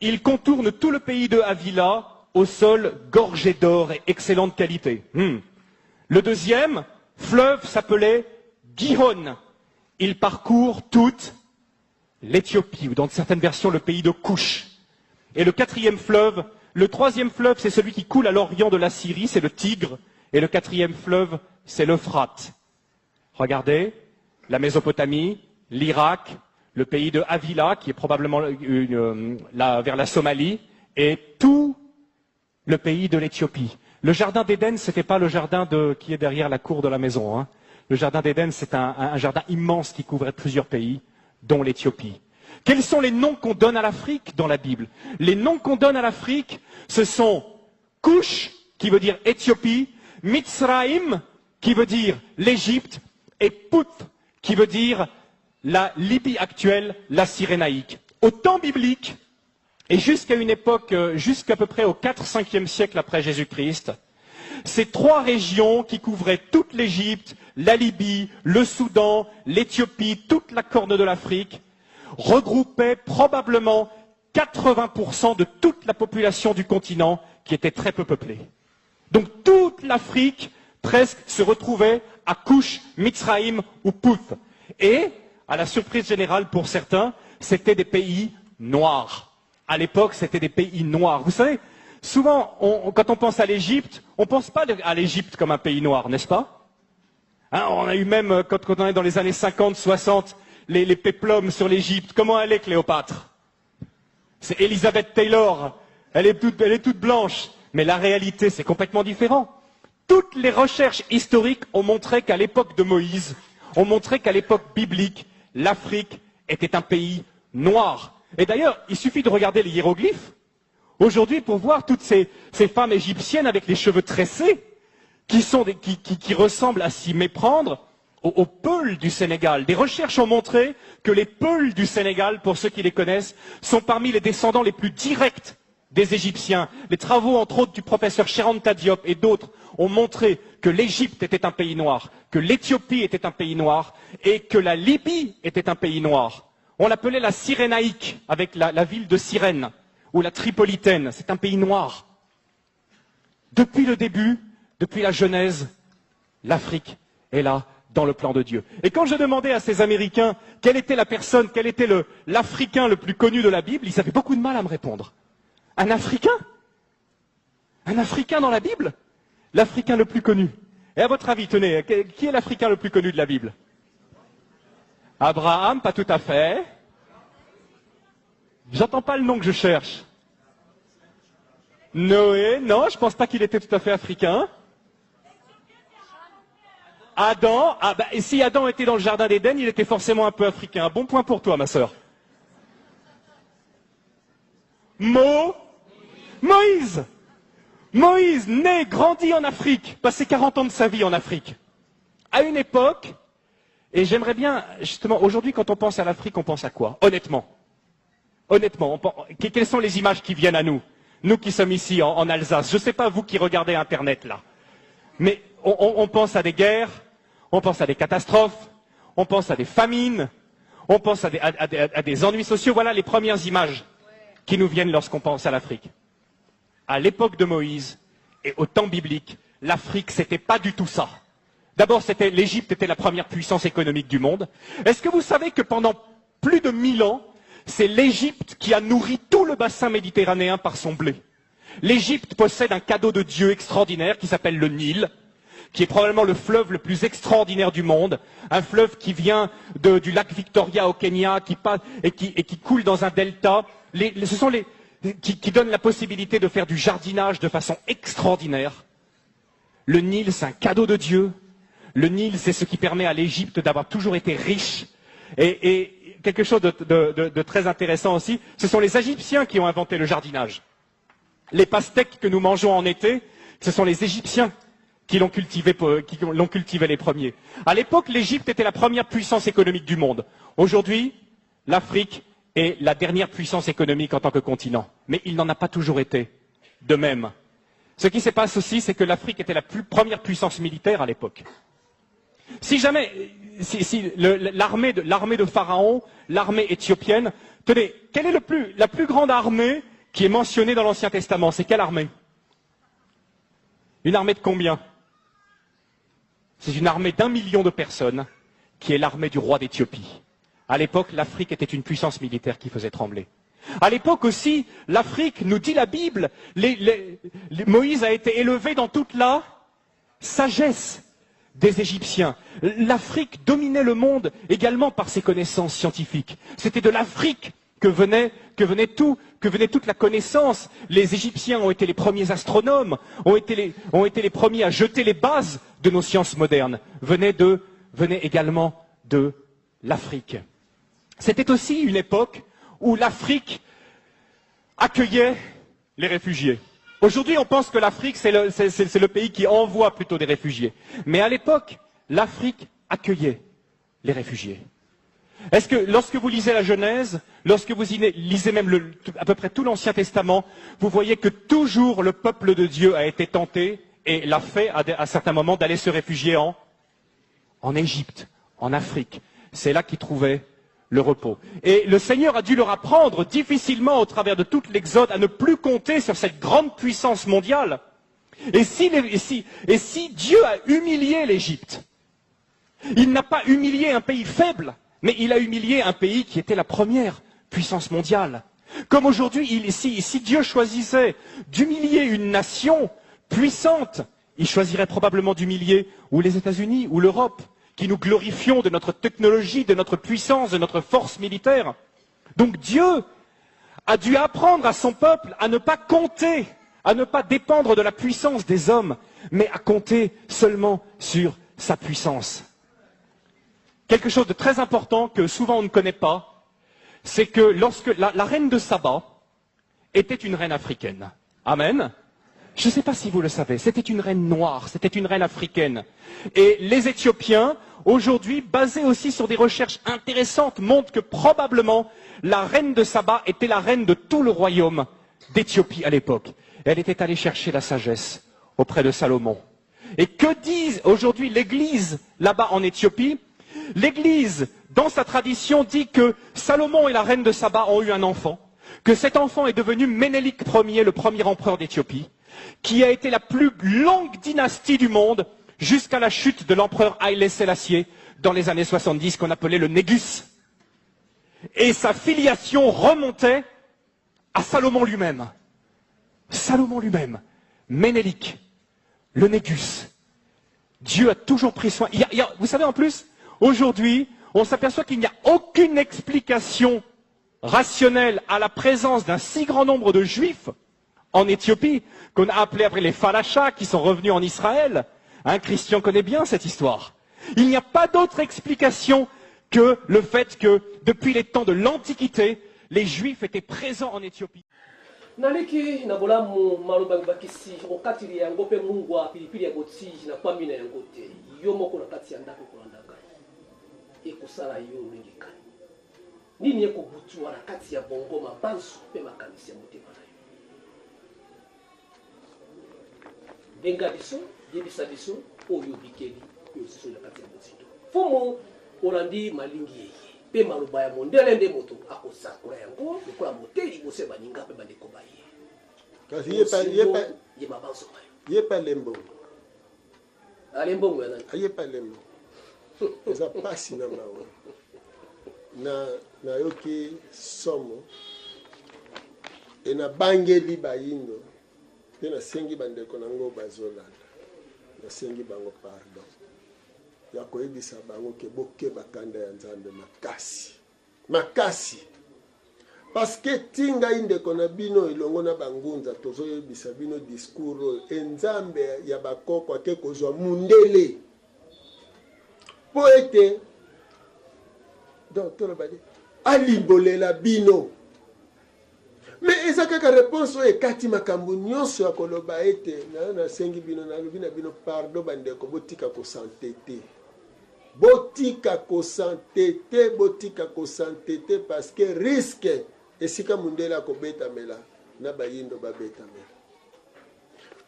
Il contourne tout le pays de Havila, au sol gorgé d'or et excellente qualité. Le deuxième fleuve s'appelait Gihon. Il parcourt toute l'Éthiopie, ou dans certaines versions le pays de Couche. Et le troisième fleuve, c'est celui qui coule à l'orient de la Syrie, c'est le Tigre. Et le quatrième fleuve, c'est l'Euphrate. Regardez, la Mésopotamie, l'Irak, le pays de Havila, qui est probablement vers la Somalie, et tout le pays de l'Éthiopie. Le jardin d'Éden, ce n'était pas le jardin qui est derrière la cour de la maison. Hein. Le jardin d'Éden, c'est un jardin immense qui couvrait plusieurs pays, dont l'Éthiopie. Quels sont les noms qu'on donne à l'Afrique dans la Bible? Les noms qu'on donne à l'Afrique, ce sont Cush, qui veut dire Éthiopie, Mitzraïm, qui veut dire l'Égypte, et Put, qui veut dire la Libye actuelle, la Cyrénaïque. Au temps biblique, et jusqu'à une époque, jusqu'à peu près au 4-5e siècle après Jésus-Christ, ces trois régions qui couvraient toute l'Égypte, la Libye, le Soudan, l'Éthiopie, toute la corne de l'Afrique, regroupaient probablement 80% de toute la population du continent qui était très peu peuplée. Donc toute l'Afrique presque se retrouvait à Cush, Mitzraïm ou Puth. Et, à la surprise générale pour certains, c'était des pays noirs. À l'époque, c'était des pays noirs. Vous savez, souvent, quand on pense à l'Égypte, on ne pense pas à l'Égypte comme un pays noir, n'est-ce pas? Hein, on a eu même, quand on est dans les années 50, 60, les péplums sur l'Égypte. Comment elle est, Cléopâtre? C'est Elizabeth Taylor. Elle est toute blanche. Mais la réalité, c'est complètement différent. Toutes les recherches historiques ont montré qu'à l'époque de Moïse, ont montré qu'à l'époque biblique, l'Afrique était un pays noir. Et d'ailleurs, il suffit de regarder les hiéroglyphes aujourd'hui pour voir toutes ces femmes égyptiennes avec les cheveux tressés qui ressemblent à s'y méprendre aux Peuls du Sénégal. Des recherches ont montré que les Peuls du Sénégal, pour ceux qui les connaissent, sont parmi les descendants les plus directs des Égyptiens. Les travaux, entre autres, du professeur Cheranta Diop et d'autres ont montré que l'Égypte était un pays noir, que l'Éthiopie était un pays noir et que la Libye était un pays noir. On l'appelait la Cyrénaïque, avec la ville de Cyrène, ou la Tripolitaine. C'est un pays noir. Depuis le début, depuis la Genèse, l'Afrique est là, dans le plan de Dieu. Et quand je demandais à ces Américains quelle était la personne, quel était l'Africain le plus connu de la Bible, ils avaient beaucoup de mal à me répondre. Un Africain? Un Africain dans la Bible? L'Africain le plus connu. Et à votre avis, tenez, qui est l'Africain le plus connu de la Bible? Abraham, pas tout à fait. J'entends pas le nom que je cherche. Noé, non, je pense pas qu'il était tout à fait africain. Adam, et si Adam était dans le jardin d'Éden, il était forcément un peu africain. Un bon point pour toi, ma sœur. Moïse. Moïse, né, grandi en Afrique, passé 40 ans de sa vie en Afrique. À une époque, et j'aimerais bien, justement, aujourd'hui, quand on pense à l'Afrique, on pense à quoi? Honnêtement, quelles sont les images qui viennent à nous? Nous qui sommes ici, en Alsace. Je ne sais pas, vous qui regardez Internet, là. Mais on pense à des guerres, on pense à des catastrophes, on pense à des famines, on pense à des ennuis sociaux. Voilà les premières images qui nous viennent lorsqu'on pense à l'Afrique. À l'époque de Moïse et au temps biblique, l'Afrique, c'était pas du tout ça. D'abord, l'Égypte était la première puissance économique du monde. Est-ce que vous savez que pendant plus de 1000 ans, c'est l'Égypte qui a nourri tout le bassin méditerranéen par son blé? L'Égypte possède un cadeau de Dieu extraordinaire qui s'appelle le Nil, qui est probablement le fleuve le plus extraordinaire du monde, un fleuve qui vient du lac Victoria au Kenya, qui coule dans un delta. Ce sont qui donnent la possibilité de faire du jardinage de façon extraordinaire. Le Nil, c'est un cadeau de Dieu. Le Nil, c'est ce qui permet à l'Égypte d'avoir toujours été riche. Et quelque chose de très intéressant aussi, ce sont les Égyptiens qui ont inventé le jardinage. Les pastèques que nous mangeons en été, ce sont les Égyptiens qui l'ont cultivé les premiers. À l'époque, l'Égypte était la première puissance économique du monde. Aujourd'hui, l'Afrique est la dernière puissance économique en tant que continent. Mais il n'en a pas toujours été de même. Ce qui se passe aussi, c'est que l'Afrique était la première puissance militaire à l'époque. Si jamais, l'armée de Pharaon, l'armée éthiopienne, tenez, quelle est la plus grande armée qui est mentionnée dans l'Ancien Testament? C'est quelle armée? Une armée de combien? C'est une armée d'1 million de personnes, qui est l'armée du roi d'Éthiopie. À l'époque, l'Afrique était une puissance militaire qui faisait trembler. À l'époque aussi, l'Afrique, nous dit la Bible, Moïse a été élevé dans toute la sagesse des Égyptiens. L'Afrique dominait le monde également par ses connaissances scientifiques. C'était de l'Afrique que venait toute la connaissance. Les Égyptiens ont été les premiers astronomes, ont été les premiers à jeter les bases de nos sciences modernes. Venait également de l'Afrique. C'était aussi une époque où l'Afrique accueillait les réfugiés. Aujourd'hui, on pense que l'Afrique, c'est le pays qui envoie plutôt des réfugiés. Mais à l'époque, l'Afrique accueillait les réfugiés. Est-ce que lorsque vous lisez la Genèse, lorsque vous lisez même à peu près tout l'Ancien Testament, vous voyez que toujours le peuple de Dieu a été tenté et l'a fait à certains moments d'aller se réfugier en Égypte, en Afrique. C'est là qu'ils trouvaient le repos. Et le Seigneur a dû leur apprendre difficilement au travers de toute l'Exode à ne plus compter sur cette grande puissance mondiale. Et si Dieu a humilié l'Égypte, il n'a pas humilié un pays faible, mais il a humilié un pays qui était la première puissance mondiale. Comme aujourd'hui, si Dieu choisissait d'humilier une nation puissante, il choisirait probablement d'humilier ou les États-Unis ou l'Europe, qui nous glorifions de notre technologie, de notre puissance, de notre force militaire. Donc Dieu a dû apprendre à son peuple à ne pas compter, à ne pas dépendre de la puissance des hommes, mais à compter seulement sur sa puissance. Quelque chose de très important que souvent on ne connaît pas, c'est que lorsque la reine de Saba était une reine africaine. Amen. Je ne sais pas si vous le savez, c'était une reine noire, c'était une reine africaine. Et les Éthiopiens, aujourd'hui, basés aussi sur des recherches intéressantes, montrent que probablement la reine de Saba était la reine de tout le royaume d'Éthiopie à l'époque. Elle était allée chercher la sagesse auprès de Salomon. Et que dit aujourd'hui l'Église là-bas en Éthiopie? L'Église, dans sa tradition, dit que Salomon et la reine de Saba ont eu un enfant, que cet enfant est devenu Ménélik Ier, le premier empereur d'Éthiopie, qui a été la plus longue dynastie du monde jusqu'à la chute de l'empereur Haïlé Sélassié dans les années 70, qu'on appelait le Négus. Et sa filiation remontait à Salomon lui-même. Salomon lui-même, Ménélik, le Négus. Dieu a toujours pris soin. Vous savez, en plus, aujourd'hui, on s'aperçoit qu'il n'y a aucune explication rationnelle à la présence d'un si grand nombre de Juifs en Éthiopie, qu'on a appelé après les Falachas, qui sont revenus en Israël. Christian connaît bien cette histoire. Il n'y a pas d'autre explication que le fait que, depuis les temps de l'Antiquité, les Juifs étaient présents en Éthiopie. Naleki na bolamu maluba bakisi okatili yango pe Mungu wa pilipili ya goti na kwamina yango te yo moko na kati ya ndako kolanda ngai ekusala yo mingi kani nini ekobutua na kati ya bongo mabanso pe makanisi ya motema na yo benga biso yebisa biso oyo bikeli oyo siso na kati ya motito fumu olandi malingi yeye pe maluba ya mondele nde moto akosakola yango lokola moteli bose baninga pe bandeko baye kasi ye pa lembo alembongo ya nani ye pa lembo eza pasi na mawa na yoki somo e na bangeli bayindo pe nasengi bandeko nango bazolanda nasengi bango pardon ya koyebisa bango ke bokeba kanda ya Nzambe makasi parce que tinga indeko na bino ilongo na bangunza tozoyebisa bino discours Nzambe ya bakoko ake kozwa mundele po ete docteur badi alimbolela bino mais eza kaka réponse oyo ekati makambo nyonso ya koloba ete nasengi bino nalobi na bino pardon bandeko botika kosantete parce que risque esika mundele akobetamela na bayindo babetamela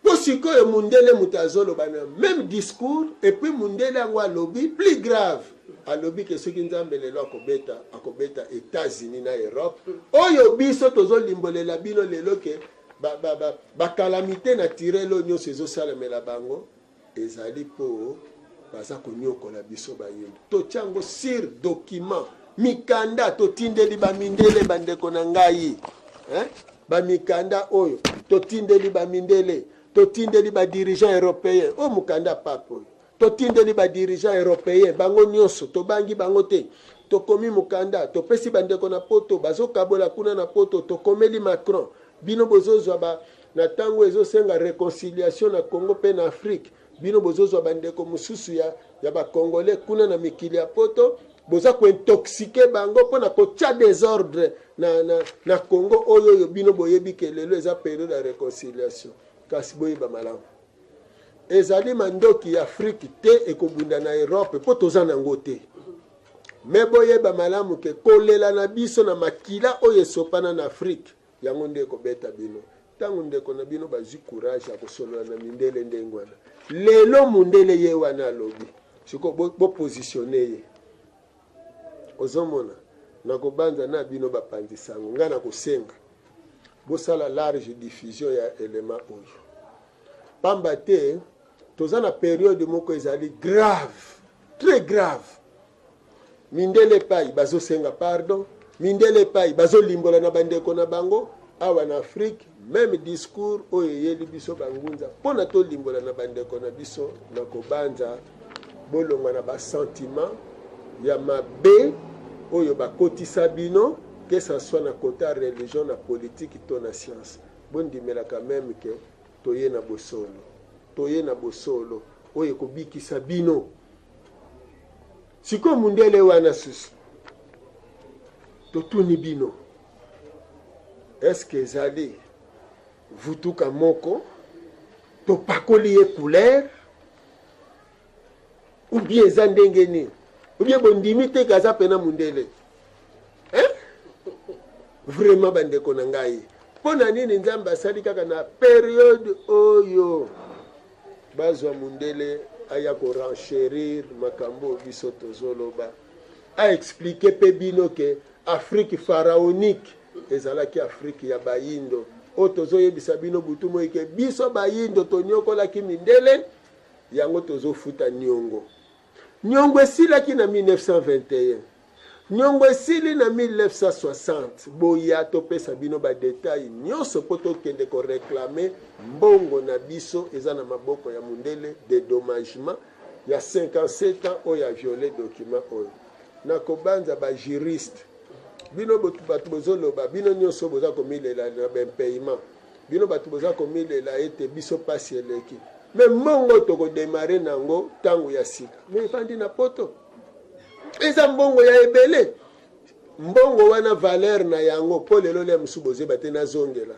po sikoyo mundele moto azoloba na même discours et puis mundele yango alobi plus grave alobi ke soki Nzambe lelo akobeta États-Unis na Europe oyo biso tozolimbolela bino lelo ke bakalamité naturelle oyo nyonso ezosalemela bango ezali po baza konyokola biso bayindo totyango sur document mikanda totindeli bamindele bandeko na ngai bamikanda oyo totindeli bamindele totindeli ba dirigeant européen o mukanda papo totindeli ba dirigeant européen bango nyonso tobangi bango te tokomi mukanda topesi bandeko na poto bazokabola kuna na poto tokomeli Macron bino bozozwa ba na tango ezosenga réconciliation na Congo pe na Afrique bino bozozwa bandeko mususu ya ba Congolais kuna na mikili ya poto boza ko intoxiquer bango pona ko tia désordre na Congo oyo bino boyebi ke lelo eza période ya réconciliation kasi boyeba malamu ezali mandoki ya Afrique te ekobunda na Europe po toza nango te me boyeba malamu ke kolela na biso na makila oyo esopana na Afrique yango nde ekobeta bino tango ndeko na bino bazwi courage ya kosolola na mindele ndenge wana lelo mundele ye wana alobi siko bopositionne ye ozomona na kobanza na bino bapanzi sango nga na kosenga bosala large diffusion ya élément oyo pamba te toza na période moko ezali grave très grave mindele pai bazosenga pardon mindele pai bazolimbola na bandeko na bango awa na Afrique même discours oyo yeli biso bangunza pona to limbola na bandeko na biso na kobanza bolongwa na ba sentiment ya mabe oyo bakotisa bino que ça soit na côté religion na politique to na science bondimela quand même que toye na bosolo oyo kobikisa bino siko mundele wana susu totuni bino est-ce que ezali vutuka moko topakoli ye couleur ou bien eza ndenge nini ou bien bondimi te kaza pena mundele vraiment bandeko na ngai mpona nini nzambe asali kaka na période oyo bazwa mundele aya korenchérir makambo biso tozoloba aexplike mpe bino ke Afrique pharaonique ezalaki Afrique ya bayindo oyo tozoyebisa bino butu moi ke biso bayindo tonyokolaki mindele yango tozofuta nyongo esilaki na 1921 nyongo esili na 1960 boya topesa bino badetail nyonso po tokende koreklame mbongo na biso eza na maboko ya mundele dédommagement ya 57 ans oyo ya violé document oyo na kobanza bajuriste bino bato bozoloba bino nyonso boza komilela na bempayement bino bato boza komilela ete biso pasi eleki me mbongo tokodemare nango ntango ya sika me efandi na poto eza mbongo ya ebele mbongo wana valeur na yango mpo lelo lia mosusu bozeba te nazongela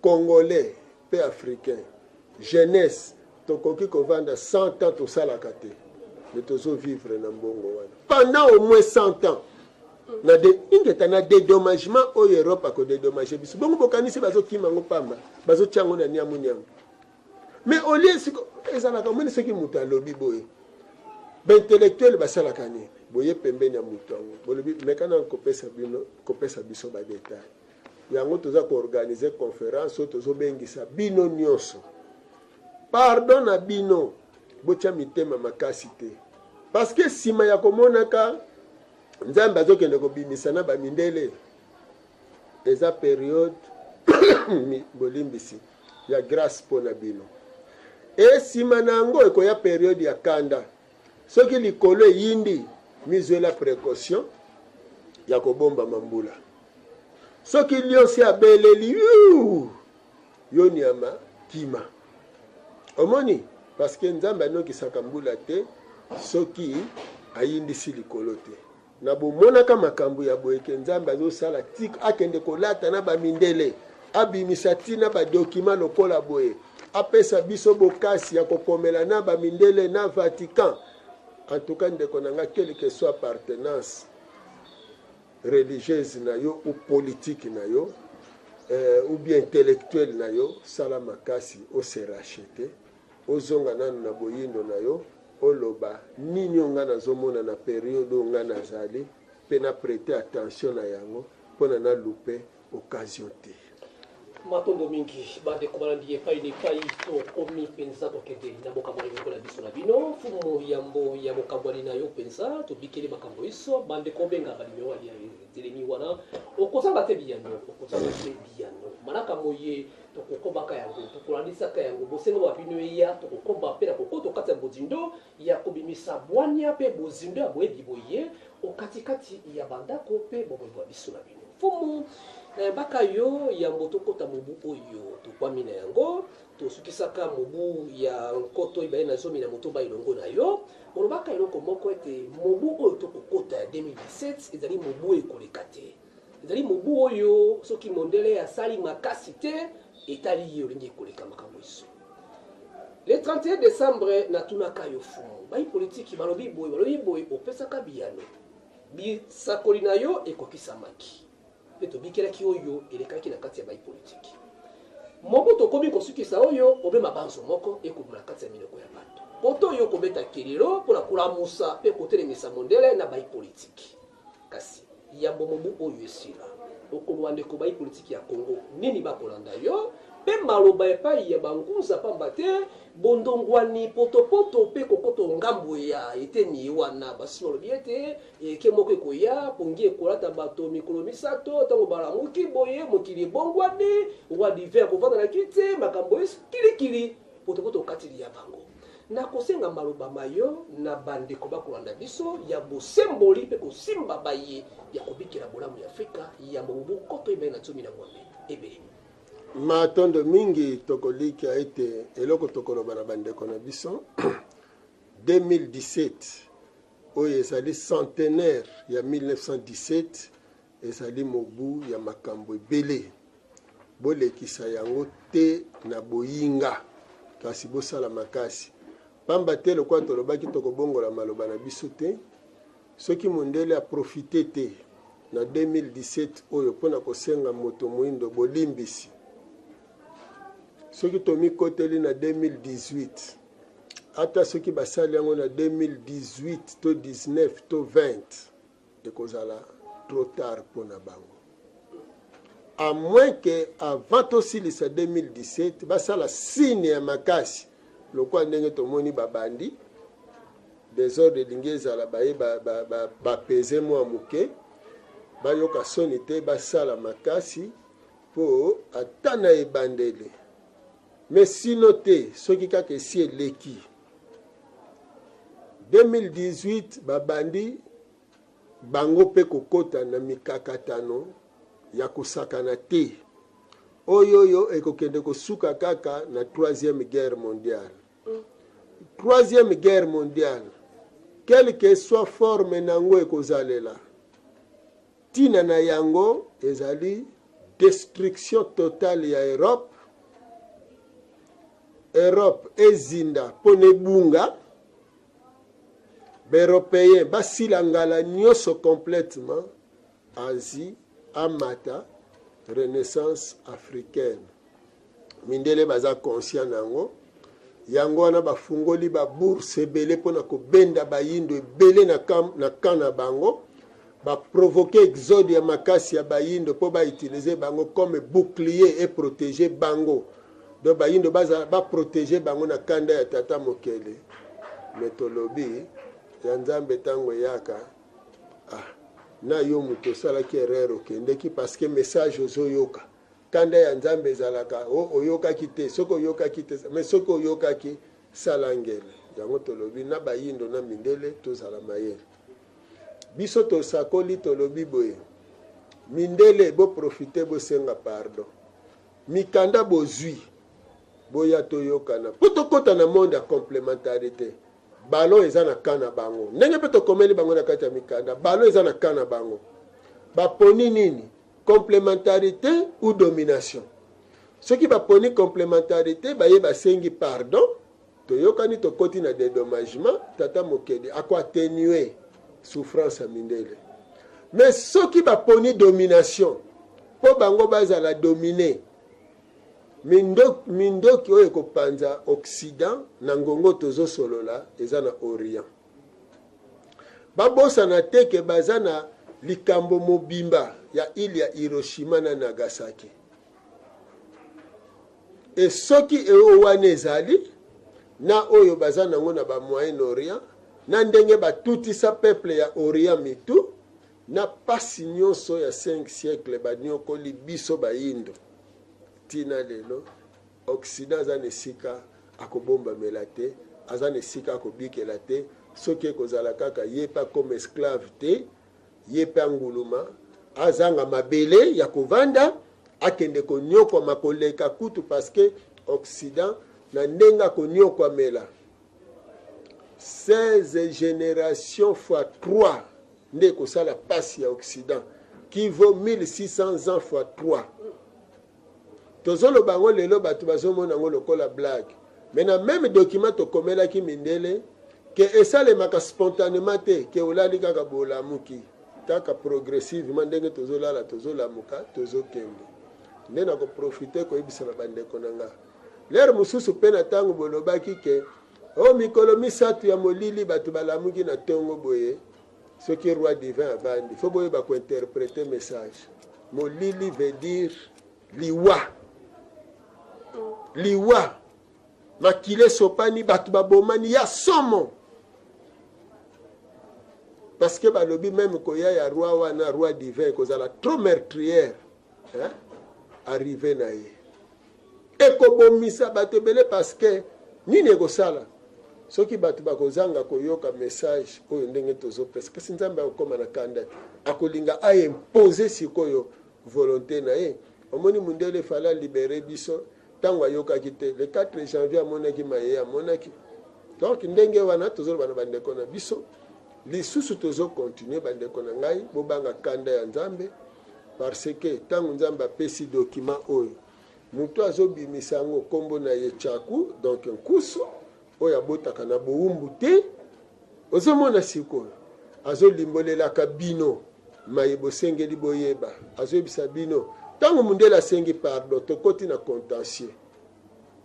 congolais pe africain jeunesse tokoki kovanda 100 ans tosalaka te me tozovivre na mbongo wana pendant au moins 100 ans ingeta na dédommagement oyo Europe akodédommage biso bongo bokanisi bazokima ngo pamba bazotiango na niamu mais au lieu siko ezalaka moni soki moto alobi boye baintellectuel basalaka nini boye pembeni ya moto yango bolobi mekana kopesa biso badetail yango toza koorganize conférence oyo tozobengisa bino nyonso pardon na bino botia mitema makasi te parce que nsima ya komonaka nzambe azokende kobimisa na bamindele eza periode bolimbisi ya grâce mpo na bino esima na yango ekoya periode ya kanda soki likolo eyindi mizwela précaution ya kobomba mambula soki lionsi abeleli yo niama kima omoni parce que nzambe anokisaka mbula te soki ayindisi likolo te na bomonaka makambo ya boyeke nzambe azosala tik akende kolata na bamindele abimisa ntina badokima lokola boye apesa biso bokasi ya kokomela na bamindele na Vatican. En tout cas ndeko nanga quelle que soit appartenance religieuse na yo ou politique na yo ou bien intellectuelle na yo sala makasi o se racheter ozonga nanu na boyindo na yo oloba nini onga nazomona na periode onga nazali pe na prêter attention na yango mpona na lupe occasion te matondo mingi bandeko balandi epai na epai tokomi mpenza tokende na mokambo lokola biso na bino fumu ya mokambo ali na yo mpenza tobikeli makambo iso bandeko benga balimeo ali ya telemi wana okozanga te biyano okozanga te biyano manaka moye tokokombaka yango tokolandisaka yango bosengo babino eya tokokomba mpe na kokoto kati ya bozindo ya kobimisa bwania mpe bozindo ya boyebi boye okatikati ya bandako mpe boboyebwa biso na bino fumu baka yo ya mbotokota mobu oyo tokwami na yango tosukisaka mobu ya nkoto ibaye na zomi na motoba ilongo na yo olobaka eloko moko ete mobu oyo tokokota ya 2017 ezali mobu ekoleka te ezali mobu oyo soki mondele asali makasi te etali ye olingi ekoleka makambo iso le 31 décembre natunaka yo fumu bai politiki balobi boye opesaka biyano bisakoli na yo ekokisamaki mpe tobikelaki oyo elekaki na kati ya bai politiki moko tokomi kosukisa oyo obema banzo moko ekobula kati ya minoko ya bato koto oyo kobeta kelelo mpona kolamusa mpe kotelemisa mondele na bai politiki kasi yambo mobu oyo esila okolwa ndeko bai politiki ya Congo nini bakolanda yo mpe maloba epai ya banguza pamba te bondongwani potopoto mpe kokoto ngambo ya eteni wana basi balobi ete eke moko ekoya pongi ekolata bato mikolo misato ntango balamuki boye mokili ebongwani roi d'hiver kovanda na kiti makambo kilikili potopoto okatili ya bango nakosenga maloba mayo na bandeko bakolanda biso ya bosemboli mpe kosimba baye ya kobikela bolamu ya Afrika ya mobu koto ebai na tsomi na mwambe ebele matondo mingi tokolika ete eloko tokoloba na bandeko na biso 2017 oyo ezali centenaire ya 1917 ezali mobu ya makambo ebele bolekisa yango te na boyinga kasi bosala makasi pamba te lokwa tolobaki tokobongola maloba na biso te soki mondele aprofite te na 2017 oyo mpona kosenga moto moindo bolimbisi soki tomikoteli na 2018 ata soki basali yango na 2018 to 19 to 20 ekozala trop tard mpona bango à moins que avant tosilisa 2017 basala signe ya makasi lokwa ndenge tomoni babandi desordre elingi ezala baye bapeze mwa moke bayoka soni te basala makasi mpo ata na ebandele mais sino te soki kaka esi eleki 2018 babandi bango mpe kokota na mikakatano ya kosakana te oyo ekokende kosuka kaka na 3e guerre mondiale 3e guerre mondiale quelle que soit forme nango ekozalela tina na yango ezali destruction totale ya Europe ezinda pona ebunga baeuropéen basila ngala nyonso complètement Asie amata renaissance africaine mindele baza conscient nango yango wana bafungoli babourse ebele mpona kobenda bayindo ebele na kana bango baprovoke exode ya makasi ya bayindo mpo bautilize bango comme bouclier et protéger bango do bayindo baprotege bango na kanda ya tata mokele metolobi ya nzambe ntango eyaka na yo moto osalaki erreur okendeki parce que message ozoyoka kanda ya nzambe ezalaka oyokaki te soki oyokaki te mais soki oyokaki sala ngele yango tolobi na bayindo na mindele tozala mayele biso tosakoli tolobi boye mindele boprofite bosenga pardon mikanda bozwi boya toyokana po tokota na monde ya complémentarité balo eza na kana bango ndenge mpe tokomeli bango na kati ya mikanda balo eza na kana bango baponi nini complémentarité ou domination soki baponi complémentarité baye basengi pardon toyokani tokoti na dédommagement tata mokedi akoatenue souffrance ya mindele mais soki baponi domination po bango bazala domine mindoki oyo ekopanza occident na ngongo tozosolola eza na orient babosana te ke baza na likambo mobimba ya ile ya Hiroshima na Nagasaki e soki eo wana ezali na oyo baza nango na ba Moyen Orient na ndenge batutisa peuple ya Orient mitu na pasi nyonso ya 5 siècle banyokoli biso bayindo tina lelo Occident aza na esika akobombamela te aza na esika akobikela te soki ekozala kaka ye pa comme esclave te ye pe anguluma azanga mabele ya kovanda akende konyokwama koleka kutu parce que Occident na ndenge akonyokwamela 16 générations fois 3 nde kosala pasi ya Occident qui vaut 1600 ans fois 3 tozoloba ngo lelo bato bazomona ngo lokola blague mais na même document tokomelaki mindele ke esalemaka spontanément te ke olali kaka bolamuki taka progressivement ndenge tozolala tozolamuka tozokende nde na koprofite koyebisa na bandeko na nga lere mosusu mpe na ntango bolobaki ke o mikolo misato ya molili bato balamuki na ntongo boye soki roi divin avandi fo boyeba kointerprete message molili veut dire liwa liwa makile sopani bato babomani ya somo parce que balobi même koya ya roi wana roi divin kozala trop meurtrière hein? Arrivé na ye ekobomisa bato ebele parce que nini ekosala soki bato bakozanga koyoka message oyo ndenge tozopesa kasi nzambe akokoma na kanda akolinga aimpose sikoyo volonté na ye omoni mundele fala libere biso ntango ayokaki te le 4 janvier amonaki maye amonaki donc ndenge wana tozoloba na bandeko na biso lisusu tozokontinue bandeko na ngai bobanga kanda ya nzambe parce que ntango nzambe apesi document oyo moto azobimisa yango nkombo na ye chaku donc nkusu oyo abotaka na bowumbu te ozomona sikoyo azolimbolelaka bino mayebo sengeli boyeba azoyebisa bino ntango mundele asengi pardon tokoti na contentieux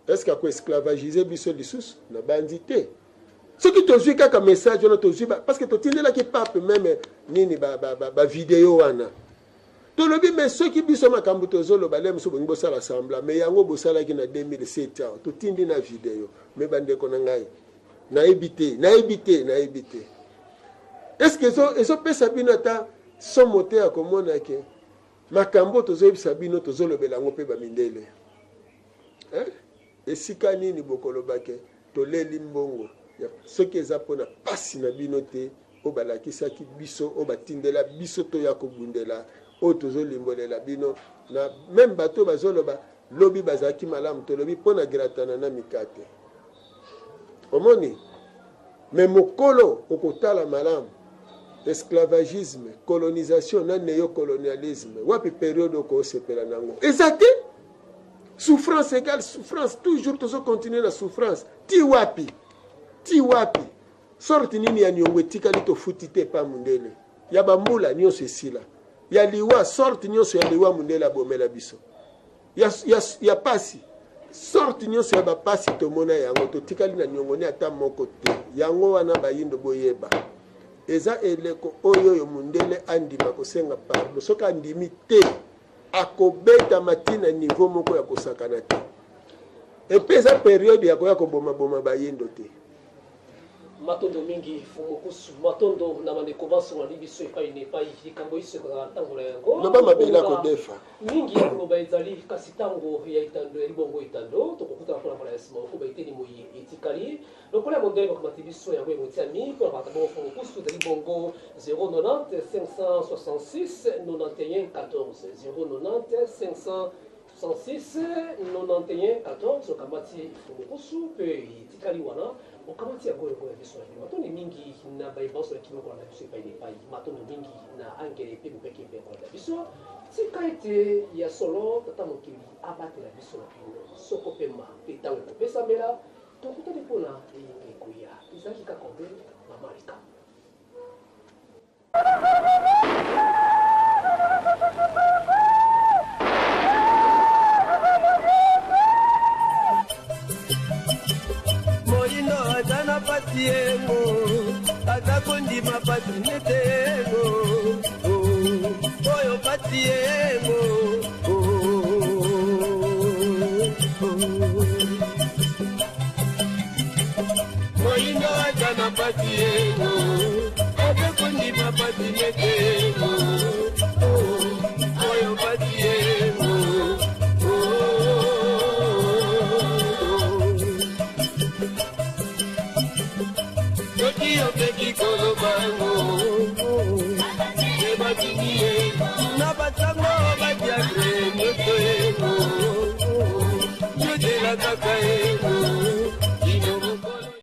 est-ce que esclavagiser biso lisusu na bandi te soki tozwi kaka message wana tozwi parce que totindelaki pape même nini bavideo wana tolobi mais soki biso makambo tozoloba le mosu bongi bosala sambla mais yango bosalaki na 2007 awa totindi na video me bandeko na ngai nayebi te est-ce que ezopesa bino ata somo te ya komona ke makambo tozoyebisa bino tozolobela yango mpe bamindele esika nini bokolobake toleli mbongo soki eza mpona pasi na bino te oyo balakisaki biso oyo batindela biso to ya kobundela oyo tozolimbolela bino na même bato bazoloba lobi bazalaki malamu tolobi mpona gratana na mikate omoni me mokolo okotala malamu esclavagisme colonisation na néocolonialisme wapi période okosepela nango eza te souffrance égale souffrance toujours tozokontinue na souffrance ti wapi sorti nini ya niongo etikali tofuti te pa mundele ya bambula nyonso esila ya liwa sorti nyonso ya liwa mundele abomela biso ya pasi sorti nyonso ya bapasi tomona yango totikali na niongo ne ata moko te yango wana bayindo boyeba eza eleko oyo mundele andima kosenga pardon soki andimi te akobeta matina niveau moko ya kosakana te epe eza periode ya koya koboma bayindo te matondo mingi fumokusu matondo na bandeko baso na libiso epai na epai likambo iso ekozala ntango na yango loba mabele akodefa mingi ya koloba ezali kasi ntango ya itando ya libongo itando tokokutana mpona mpona ya nsima okoba eteni moi etikali lokola ya mondele bakomati biso yango emotiami mpona bata bongo fumokusu ezali bongo 090 566 91 14 090 566 91 14 okamati fumokusu mpe etikali wana okamati ya goyo ya biso na bino matondo mingi na bayebanso ya kimoko na biso epai na epai matondo mingi na angele mpe mopeke mpe na biso tika ete ya solo tata mokili abatela biso na bino soko pema mpe ntango ekopesamela tokutani mpona eyenge ekoya ezalaki kaka nde mamalika Patiengo, atakondima patinetengo, oyo patiengo, moindo ajana patiengo, atakondima patinetengo. leki kolobango ebabiniye na batango badiagre nyoto yengo nyotela kaka